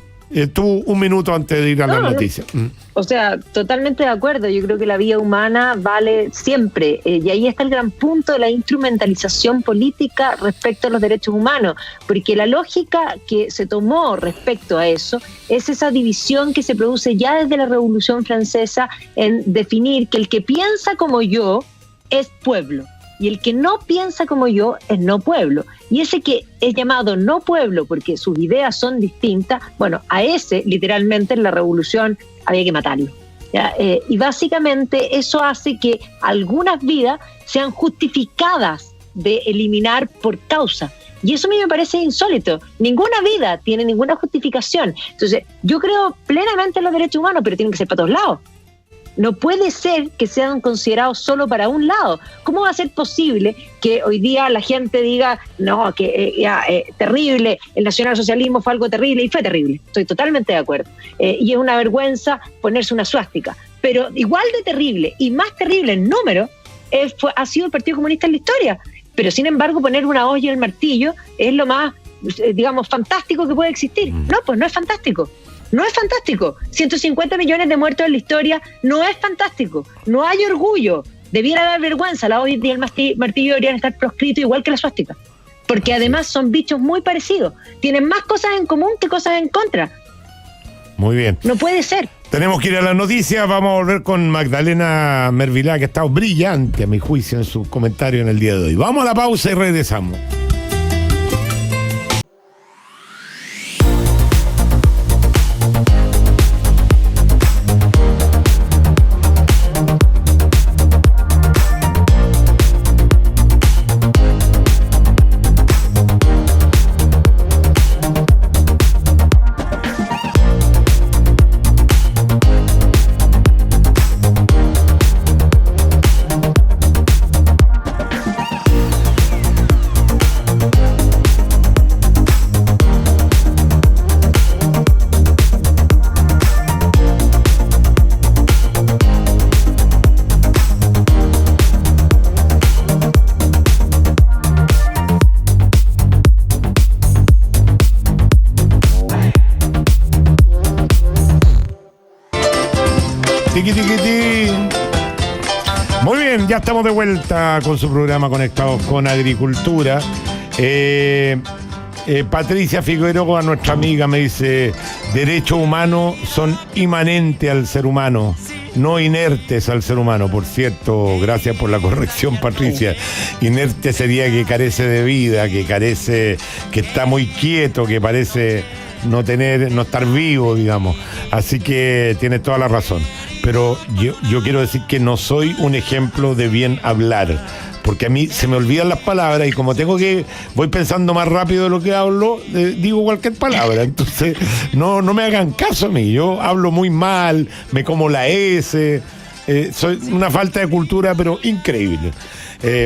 Speaker 1: tú un minuto antes de ir a las noticias.
Speaker 2: O sea, totalmente de acuerdo. Yo creo que la vida humana vale siempre. Y ahí está el gran punto de la instrumentalización política respecto a los derechos humanos. Porque la lógica que se tomó respecto a eso es esa división que se produce ya desde la Revolución Francesa en definir que el que piensa como yo es pueblo. Y el que no piensa como yo es no pueblo. Y ese que es llamado no pueblo porque sus ideas son distintas, bueno, a ese literalmente en la revolución había que matarlo. ¿Ya? Y básicamente eso hace que algunas vidas sean justificadas de eliminar por causa. Y eso a mí me parece insólito. Ninguna vida tiene ninguna justificación. Entonces, yo creo plenamente en los derechos humanos, pero tienen que ser para todos lados. No puede ser que sean considerados solo para un lado. ¿Cómo va a ser posible que hoy día la gente diga, no, que terrible, el nacionalsocialismo fue algo terrible? Y fue terrible, estoy totalmente de acuerdo. Y es una vergüenza ponerse una suástica. Pero igual de terrible y más terrible en número ha sido el Partido Comunista en la historia. Pero sin embargo poner una hoz y el martillo es lo más, digamos, fantástico que puede existir. No, pues no es fantástico. No es fantástico. 150 millones de muertos en la historia no es fantástico. No hay orgullo. Debiera dar vergüenza. La hoz y el martillo deberían estar proscritos igual que la suástica. Porque además son bichos muy parecidos. Tienen más cosas en común que cosas en contra.
Speaker 1: Muy bien.
Speaker 2: No puede ser.
Speaker 1: Tenemos que ir a las noticias. Vamos a volver con Magdalena Mervilá, que ha estado brillante a mi juicio en su comentario en el día de hoy. Vamos a la pausa y regresamos. Muy bien, ya estamos de vuelta con su programa Conectados con Agricultura. Patricia Figueroa, nuestra amiga, me dice: derechos humanos son inmanentes al ser humano, no inertes al ser humano. Por cierto, gracias por la corrección, Patricia. Inerte sería que carece de vida, que carece, que está muy quieto, que parece no estar vivo, digamos. Así que tienes toda la razón. Pero yo quiero decir que no soy un ejemplo de bien hablar, porque a mí se me olvidan las palabras y como voy pensando más rápido de lo que hablo, digo cualquier palabra. Entonces no me hagan caso a mí. Yo hablo muy mal, me como la S, soy una falta de cultura, pero increíble.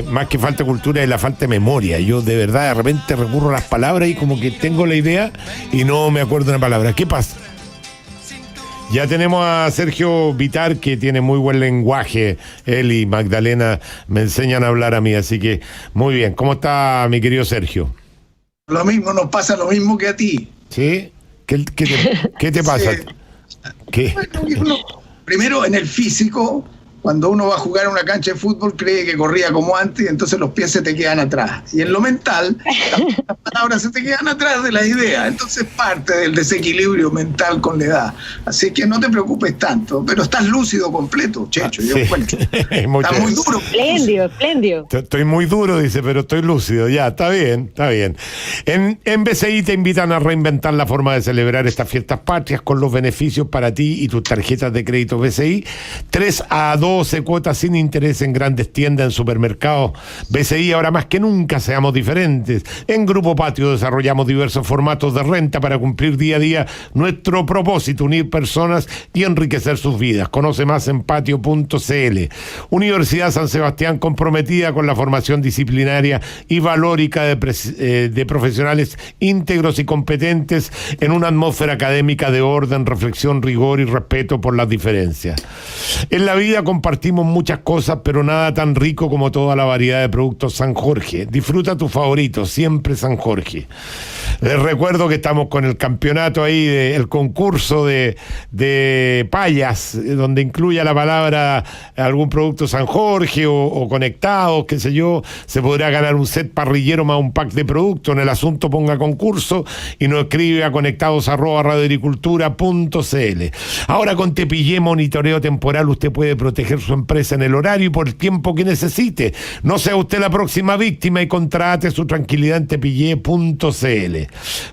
Speaker 1: Más que falta de cultura es la falta de memoria. Yo de verdad de repente recurro a las palabras y como que tengo la idea y no me acuerdo de una palabra. ¿Qué pasa? Ya tenemos a Sergio Vitar, que tiene muy buen lenguaje. Él y Magdalena me enseñan a hablar a mí, así que muy bien. ¿Cómo está mi querido Sergio?
Speaker 9: Lo mismo, nos pasa lo mismo que a ti.
Speaker 1: ¿Sí? ¿Qué te pasa?
Speaker 9: Sí.
Speaker 1: ¿Qué?
Speaker 9: Bueno, primero, en el físico, cuando uno va a jugar a una cancha de fútbol cree que corría como antes y entonces los pies se te quedan atrás. Y en lo mental, las palabras se te quedan atrás de las ideas. Entonces parte del desequilibrio mental con la edad. Así que no te preocupes tanto, pero estás lúcido completo, Checho. Yo encuentro. Estás muy duro.
Speaker 2: Espléndido, espléndido.
Speaker 1: Estoy muy duro, dice, pero estoy lúcido. Ya, está bien, está bien. En BCI te invitan a reinventar la forma de celebrar estas fiestas patrias con los beneficios para ti y tus tarjetas de crédito BCI. 3 a 12 cuotas sin interés en grandes tiendas, en supermercados. BCI, ahora más que nunca, seamos diferentes. En Grupo Patio desarrollamos diversos formatos de renta para cumplir día a día nuestro propósito, unir personas y enriquecer sus vidas. Conoce más en patio.cl. Universidad San Sebastián, comprometida con la formación disciplinaria y valórica de profesionales íntegros y competentes en una atmósfera académica de orden, reflexión, rigor y respeto por las diferencias. En la vida compartimos muchas cosas, pero nada tan rico como toda la variedad de productos San Jorge. Disfruta tu favorito, siempre San Jorge. Les recuerdo que estamos con el campeonato ahí, el concurso de payas, donde incluya la palabra algún producto San Jorge o conectados, qué sé yo. Se podrá ganar un set parrillero más un pack de productos. En el asunto ponga concurso y nos escribe a conectados@radioagricultura.cl. Ahora con Tepillé Monitoreo Temporal usted puede proteger su empresa en el horario y por el tiempo que necesite. No sea usted la próxima víctima y contrate su tranquilidad en tepillé.cl.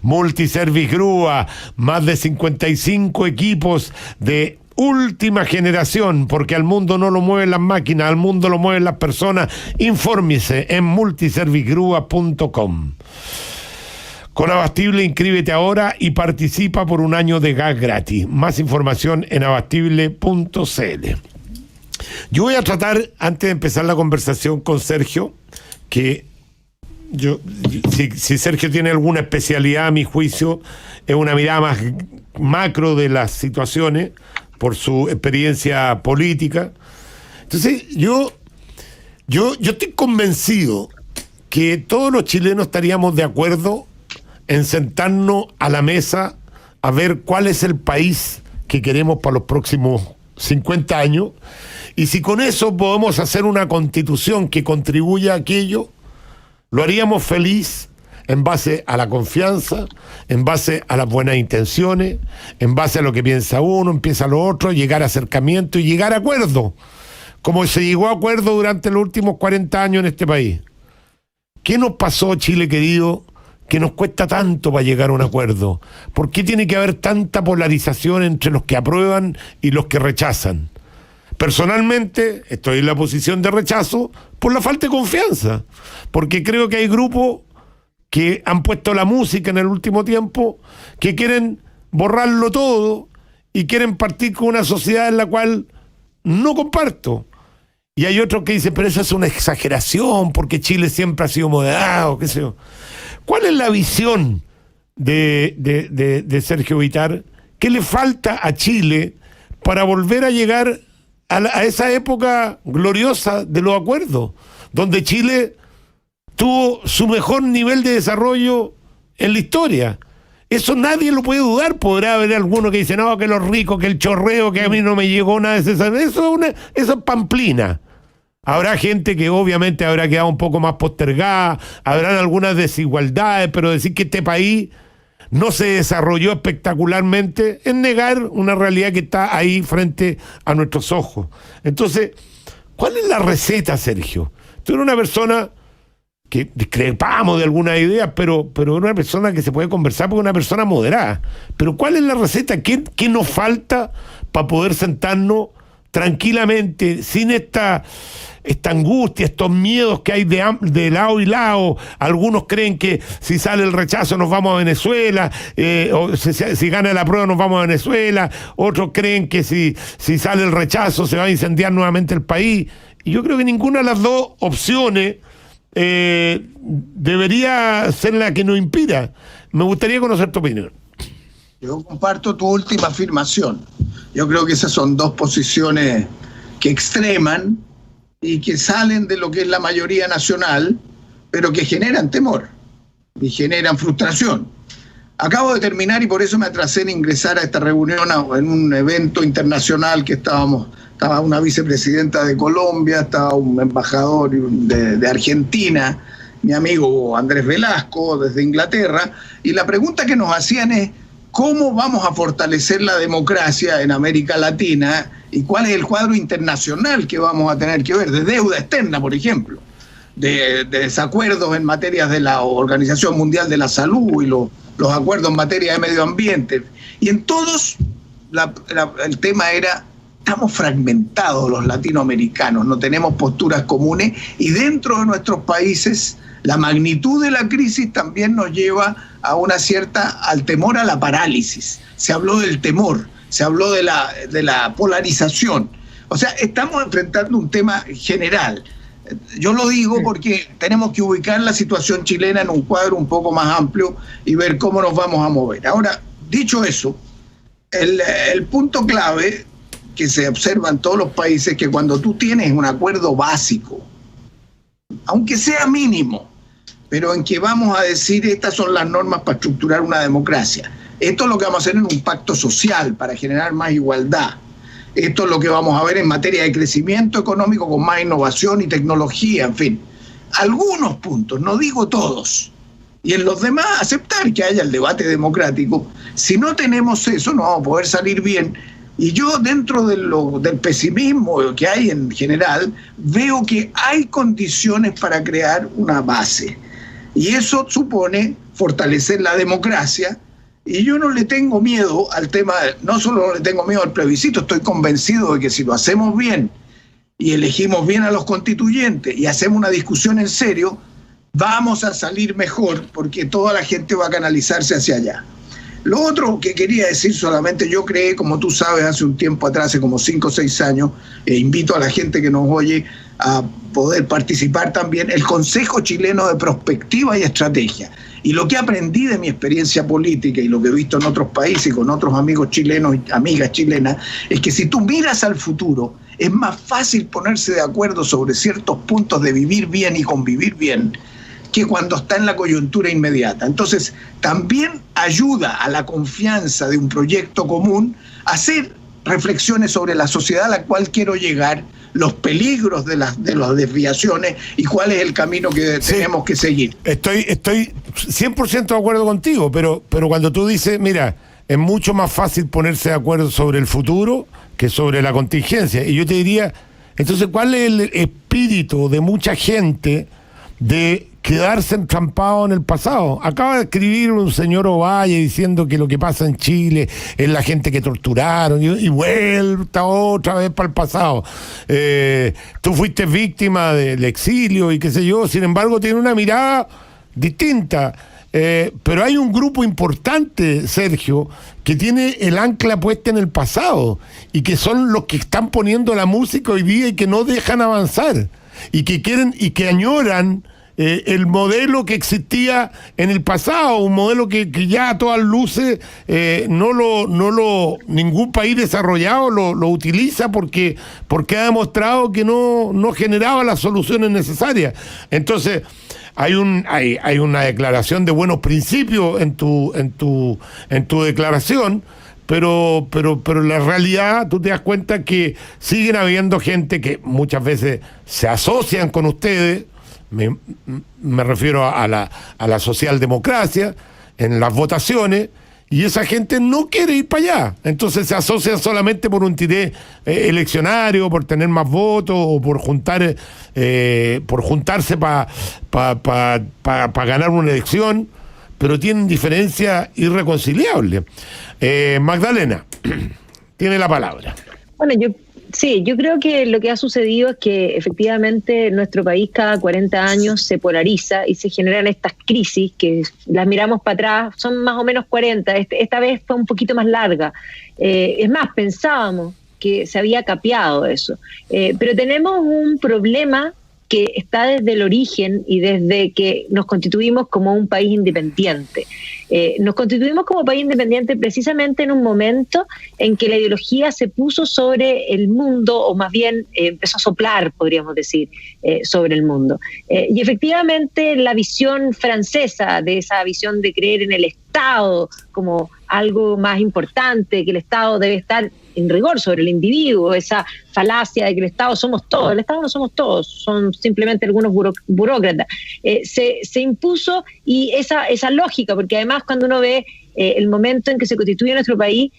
Speaker 1: Multiservice Grúa, más de 55 equipos de última generación, porque al mundo no lo mueven las máquinas, al mundo lo mueven las personas. Infórmese en multiservicegrúa.com. Con Abastible, inscríbete ahora y participa por un año de gas gratis. Más información en abastible.cl. Yo voy a tratar, antes de empezar la conversación con Sergio, que si Sergio tiene alguna especialidad, a mi juicio, es una mirada más macro de las situaciones, por su experiencia política. Entonces, yo estoy convencido que todos los chilenos estaríamos de acuerdo en sentarnos a la mesa a ver cuál es el país que queremos para los próximos 50 años, y si con eso podemos hacer una constitución que contribuya a aquello, lo haríamos feliz en base a la confianza, en base a las buenas intenciones, en base a lo que piensa uno, empieza lo otro, llegar a acercamiento y llegar a acuerdo, como se llegó a acuerdo durante los últimos 40 años en este país. ¿Qué nos pasó, Chile querido, que nos cuesta tanto para llegar a un acuerdo? ¿Por qué tiene que haber tanta polarización entre los que aprueban y los que rechazan? Personalmente, estoy en la posición de rechazo por la falta de confianza, porque creo que hay grupos que han puesto la música en el último tiempo, que quieren borrarlo todo y quieren partir con una sociedad en la cual no comparto. Y hay otros que dicen, pero eso es una exageración, porque Chile siempre ha sido moderado, qué sé yo. ¿Cuál es la visión de Sergio Vitar? ¿Qué le falta a Chile para volver a llegar a esa época gloriosa de los acuerdos, donde Chile tuvo su mejor nivel de desarrollo en la historia? Eso nadie lo puede dudar. Podrá haber alguno que dice, no, que los ricos, que el chorreo, que a mí no me llegó nada de eso. Eso es pamplina. Habrá gente que obviamente habrá quedado un poco más postergada, habrán algunas desigualdades, pero decir que este país no se desarrolló espectacularmente es negar una realidad que está ahí frente a nuestros ojos. Entonces, ¿cuál es la receta, Sergio? Tú eres una persona que discrepamos de algunas ideas, pero una persona que se puede conversar porque es una persona moderada. Pero ¿cuál es la receta? ¿Qué nos falta para poder sentarnos tranquilamente, sin esta angustia, estos miedos que hay de lado y lado? Algunos creen que si sale el rechazo nos vamos a Venezuela, o si gana la prueba nos vamos a Venezuela. Otros creen que si sale el rechazo se va a incendiar nuevamente el país. Y yo creo que ninguna de las dos opciones debería ser la que nos impida. Me gustaría conocer tu opinión.
Speaker 9: Yo comparto tu última afirmación. Yo creo que esas son dos posiciones que extreman y que salen de lo que es la mayoría nacional, pero que generan temor y generan frustración. Acabo de terminar y por eso me atrasé en ingresar a esta reunión, en un evento internacional que estaba una vicepresidenta de Colombia, estaba un embajador de Argentina, mi amigo Andrés Velasco desde Inglaterra, y la pregunta que nos hacían es ¿cómo vamos a fortalecer la democracia en América Latina y cuál es el cuadro internacional que vamos a tener que ver, de deuda externa, por ejemplo, de desacuerdos en materias de la Organización Mundial de la Salud y los acuerdos en materia de medio ambiente? Y en todos el tema era, estamos fragmentados los latinoamericanos, no tenemos posturas comunes y dentro de nuestros países la magnitud de la crisis también nos lleva a al temor a la parálisis. Se habló del temor, se habló de la polarización. O sea, estamos enfrentando un tema general. Yo lo digo porque tenemos que ubicar la situación chilena en un cuadro un poco más amplio y ver cómo nos vamos a mover. Ahora, dicho eso, el punto clave que se observa en todos los países es que cuando tú tienes un acuerdo básico, aunque sea mínimo, pero en que vamos a decir estas son las normas para estructurar una democracia, esto es lo que vamos a hacer en un pacto social para generar más igualdad, esto es lo que vamos a ver en materia de crecimiento económico con más innovación y tecnología, en fin, algunos puntos, no digo todos, y en los demás aceptar que haya el debate democrático. Si no tenemos eso no vamos a poder salir bien. Y yo dentro del pesimismo que hay en general, veo que hay condiciones para crear una base. Y eso supone fortalecer la democracia. Y yo no le tengo miedo al tema, no solo no le tengo miedo al plebiscito, estoy convencido de que si lo hacemos bien y elegimos bien a los constituyentes y hacemos una discusión en serio, vamos a salir mejor porque toda la gente va a canalizarse hacia allá. Lo otro que quería decir solamente, yo creé, como tú sabes, hace un tiempo atrás, hace como 5 o 6 años, e invito a la gente que nos oye a poder participar también, el Consejo Chileno de Prospectiva y Estrategia. Y lo que aprendí de mi experiencia política y lo que he visto en otros países y con otros amigos chilenos y amigas chilenas, es que si tú miras al futuro, es más fácil ponerse de acuerdo sobre ciertos puntos de vivir bien y convivir bien, que cuando está en la coyuntura inmediata. Entonces, también ayuda a la confianza de un proyecto común a hacer reflexiones sobre la sociedad a la cual quiero llegar, los peligros de las desviaciones y cuál es el camino que tenemos que seguir.
Speaker 1: Estoy 100% de acuerdo contigo, pero cuando tú dices, mira, es mucho más fácil ponerse de acuerdo sobre el futuro que sobre la contingencia. Y yo te diría, entonces, ¿cuál es el espíritu de mucha gente de quedarse entrampado en el pasado? Acaba de escribir un señor Ovalle diciendo que lo que pasa en Chile es la gente que torturaron y vuelta otra vez para el pasado. Tú fuiste víctima del exilio y qué sé yo, sin embargo tiene una mirada distinta. Pero hay un grupo importante, Sergio, que tiene el ancla puesta en el pasado y que son los que están poniendo la música hoy día y que no dejan avanzar y que quieren y que añoran el modelo que existía en el pasado, un modelo que ya a todas luces ningún país desarrollado lo utiliza porque ha demostrado que no generaba las soluciones necesarias. Entonces hay una declaración de buenos principios en tu declaración, pero la realidad, tú te das cuenta que siguen habiendo gente que muchas veces se asocian con ustedes. Me refiero a la socialdemocracia en las votaciones, y esa gente no quiere ir para allá, entonces se asocia solamente por un interés eleccionario, por tener más votos o por juntarse para ganar una elección, pero tienen diferencias irreconciliables. Magdalena, tiene la palabra.
Speaker 2: Bueno, yo creo que lo que ha sucedido es que efectivamente nuestro país cada 40 años se polariza y se generan estas crisis que las miramos para atrás, son más o menos 40, esta vez fue un poquito más larga. Es más, pensábamos que se había capeado eso. Pero tenemos un problema que está desde el origen y desde que nos constituimos como un país independiente. Nos constituimos como país independiente precisamente en un momento en que la ideología se puso sobre el mundo, o más bien empezó a soplar, podríamos decir, sobre el mundo. Y efectivamente la visión francesa, de esa visión de creer en el Estado como algo más importante, que el Estado debe estar en rigor sobre el individuo, esa falacia de que el Estado somos todos. El Estado no somos todos, son simplemente algunos burócratas. Se impuso, y esa lógica, porque además cuando uno ve el momento en que se constituye nuestro país,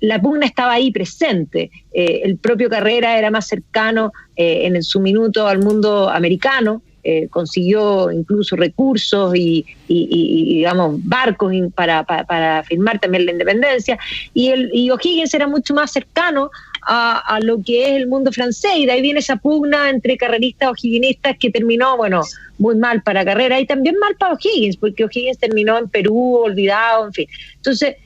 Speaker 2: la pugna estaba ahí presente. El propio Carrera era más cercano en su minuto al mundo americano, consiguió incluso recursos y digamos barcos para firmar también la independencia, y O'Higgins era mucho más cercano a lo que es el mundo francés, y de ahí viene esa pugna entre carreristas o'higginistas que terminó, bueno, muy mal para Carrera y también mal para O'Higgins, porque O'Higgins terminó en Perú, olvidado, en fin. Entonces,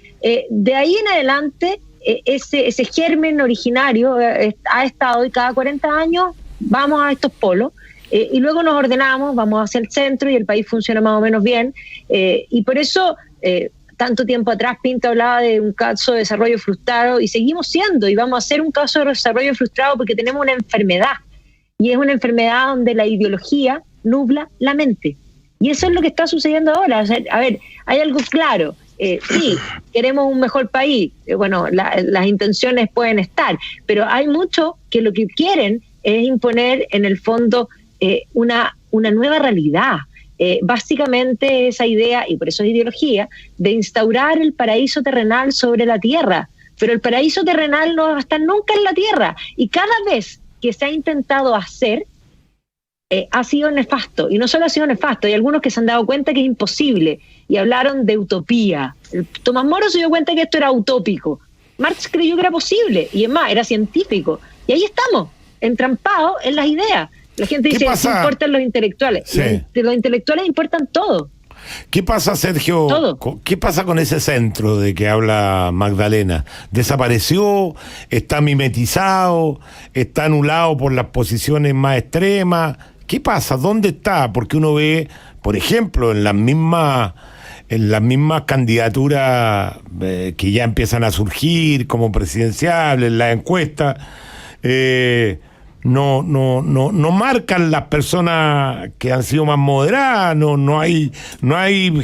Speaker 2: de ahí en adelante, ese germen originario ha estado, y cada 40 años vamos a estos polos, y luego nos ordenamos, vamos hacia el centro y el país funciona más o menos bien, y por eso tanto tiempo atrás Pinto hablaba de un caso de desarrollo frustrado, y seguimos siendo, y vamos a ser un caso de desarrollo frustrado porque tenemos una enfermedad, y es una enfermedad donde la ideología nubla la mente, y eso es lo que está sucediendo ahora. O sea, a ver, hay algo claro. Sí, queremos un mejor país, bueno, las intenciones pueden estar, pero hay muchos que lo que quieren es imponer en el fondo una nueva realidad. Básicamente esa idea, y por eso es ideología, de instaurar el paraíso terrenal sobre la tierra, pero el paraíso terrenal no va a estar nunca en la tierra, y cada vez que se ha intentado hacer, ha sido nefasto, y no solo ha sido nefasto, hay algunos que se han dado cuenta que es imposible, y hablaron de utopía. Tomás Moro se dio cuenta que esto era utópico, Marx creyó que era posible, y es más, era científico, y ahí estamos, entrampados en las ideas. La gente dice, ¿qué importan los intelectuales? Sí. Los intelectuales importan todo.
Speaker 1: ¿Qué pasa, Sergio?
Speaker 2: Todo.
Speaker 1: ¿Qué pasa con ese centro de que habla Magdalena? ¿Desapareció? ¿Está mimetizado? ¿Está anulado por las posiciones más extremas? ¿Qué pasa? ¿Dónde está? Porque uno ve, por ejemplo, en las mismas candidaturas que ya empiezan a surgir como presidenciables, en las encuestas, no marcan las personas que han sido más moderadas, no hay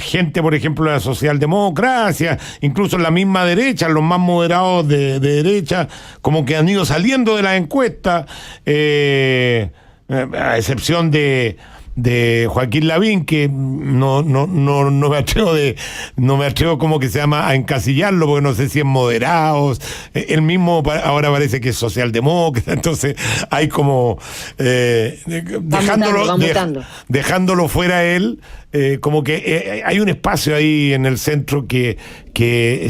Speaker 1: gente, por ejemplo, de la socialdemocracia, incluso en la misma derecha, los más moderados de derecha, como que han ido saliendo de las encuestas, a excepción de Joaquín Lavín, que no me atrevo como que se llama a encasillarlo, porque no sé si es moderado, él mismo ahora parece que es socialdemócrata, entonces hay como dejándolo fuera él, como que hay un espacio ahí en el centro que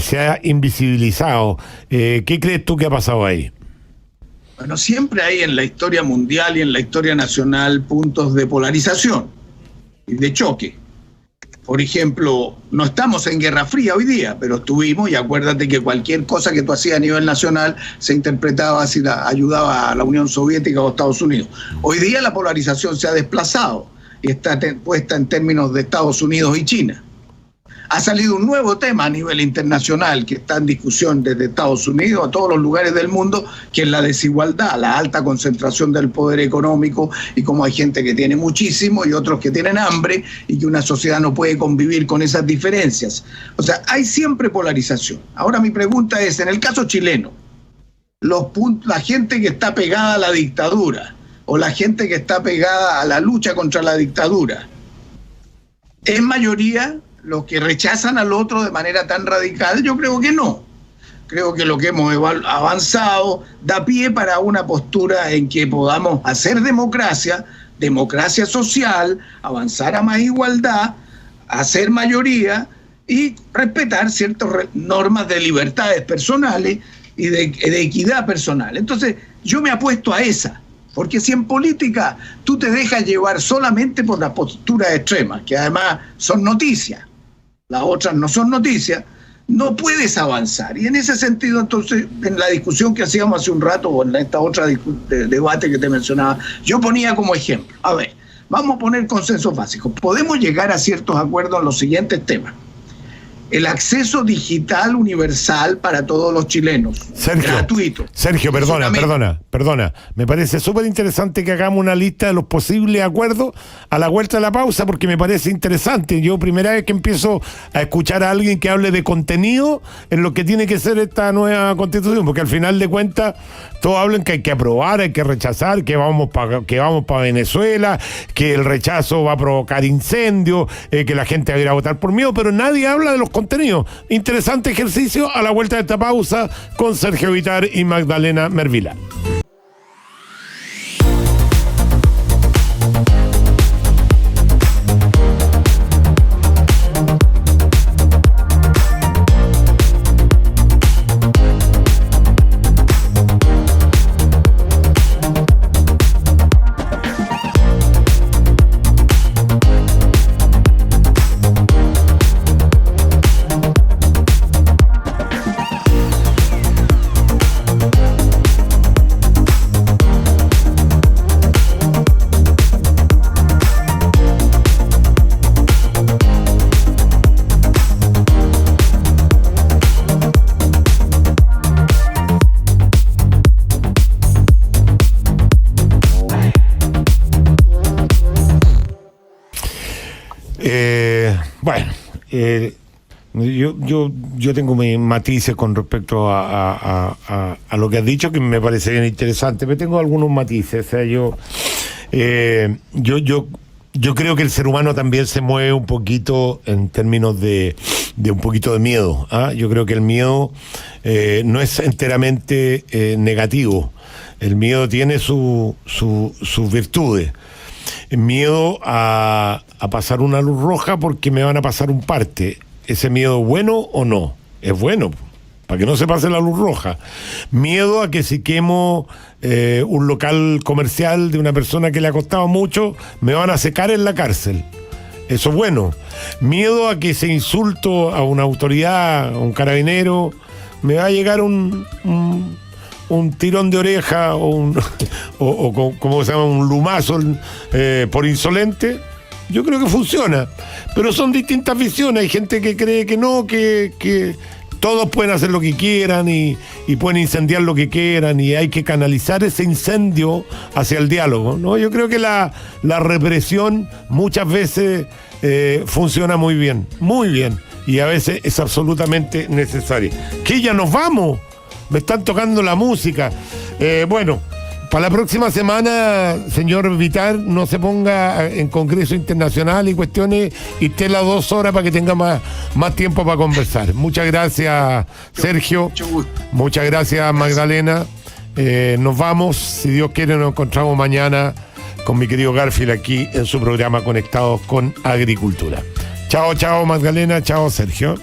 Speaker 1: se ha invisibilizado. ¿Qué crees tú que ha pasado ahí?
Speaker 9: Bueno, siempre hay en la historia mundial y en la historia nacional puntos de polarización y de choque. Por ejemplo, no estamos en Guerra Fría hoy día, pero estuvimos, y acuérdate que cualquier cosa que tú hacías a nivel nacional se interpretaba si ayudaba a la Unión Soviética o a Estados Unidos. Hoy día la polarización se ha desplazado y está puesta en términos de Estados Unidos y China. Ha salido un nuevo tema a nivel internacional que está en discusión desde Estados Unidos a todos los lugares del mundo, que es la desigualdad, la alta concentración del poder económico, y cómo hay gente que tiene muchísimo y otros que tienen hambre, y que una sociedad no puede convivir con esas diferencias. O sea, hay siempre polarización. Ahora mi pregunta es, en el caso chileno, la gente que está pegada a la dictadura o la gente que está pegada a la lucha contra la dictadura, ¿es mayoría los que rechazan al otro de manera tan radical? Yo creo que no. Creo que lo que hemos avanzado da pie para una postura en que podamos hacer democracia social, avanzar a más igualdad, hacer mayoría y respetar ciertas normas de libertades personales y de equidad personal. Entonces, yo me apuesto a esa. Porque si en política tú te dejas llevar solamente por las posturas extremas, que además son noticias, las otras no son noticias, no puedes avanzar. Y en ese sentido, entonces, en la discusión que hacíamos hace un rato, o en esta otra debate que te mencionaba, yo ponía como ejemplo, a ver, vamos a poner consensos básicos. Podemos llegar a ciertos acuerdos en los siguientes temas. El acceso digital universal para todos los chilenos, gratuito.
Speaker 1: Sergio, perdona. Me parece súper interesante que hagamos una lista de los posibles acuerdos a la vuelta de la pausa, porque me parece interesante. Yo primera vez que empiezo a escuchar a alguien que hable de contenido en lo que tiene que ser esta nueva constitución, porque al final de cuentas todos hablan que hay que aprobar, hay que rechazar, que vamos para Venezuela, que el rechazo va a provocar incendios, que la gente va a ir a votar por miedo, pero nadie habla de los contenidos. Interesante ejercicio a la vuelta de esta pausa con Sergio Vitar y Magdalena Mervila. Yo tengo mis matices con respecto a lo que has dicho, que me parece bien interesante, pero tengo algunos matices. O sea, yo creo que el ser humano también se mueve un poquito en términos de un poquito de miedo. Yo creo que el miedo no es enteramente negativo. El miedo tiene sus virtudes. El miedo a pasar una luz roja porque me van a pasar un parte. ¿Ese miedo es bueno o no? Es bueno, para que no se pase la luz roja. Miedo a que si quemo un local comercial de una persona que le ha costado mucho, me van a secar en la cárcel. Eso es bueno. Miedo a que si insulto a una autoridad, a un carabinero, me va a llegar un tirón de oreja o como se llama, un lumazo por insolente. Yo creo que funciona, pero son distintas visiones. Hay gente que cree que no, que todos pueden hacer lo que quieran y pueden incendiar lo que quieran y hay que canalizar ese incendio hacia el diálogo, ¿no? Yo creo que la represión muchas veces funciona muy bien, y a veces es absolutamente necesaria. Que ya nos vamos, me están tocando la música. Bueno, para la próxima semana, señor Vitar, no se ponga en Congreso Internacional y cuestiones y esté las 2 horas para que tenga más tiempo para conversar. Muchas gracias, Sergio.
Speaker 9: Mucho gusto.
Speaker 1: Muchas gracias, Magdalena. Nos vamos. Si Dios quiere, nos encontramos mañana con mi querido Garfield aquí en su programa Conectados con Agricultura. Chao, Magdalena. Chao, Sergio.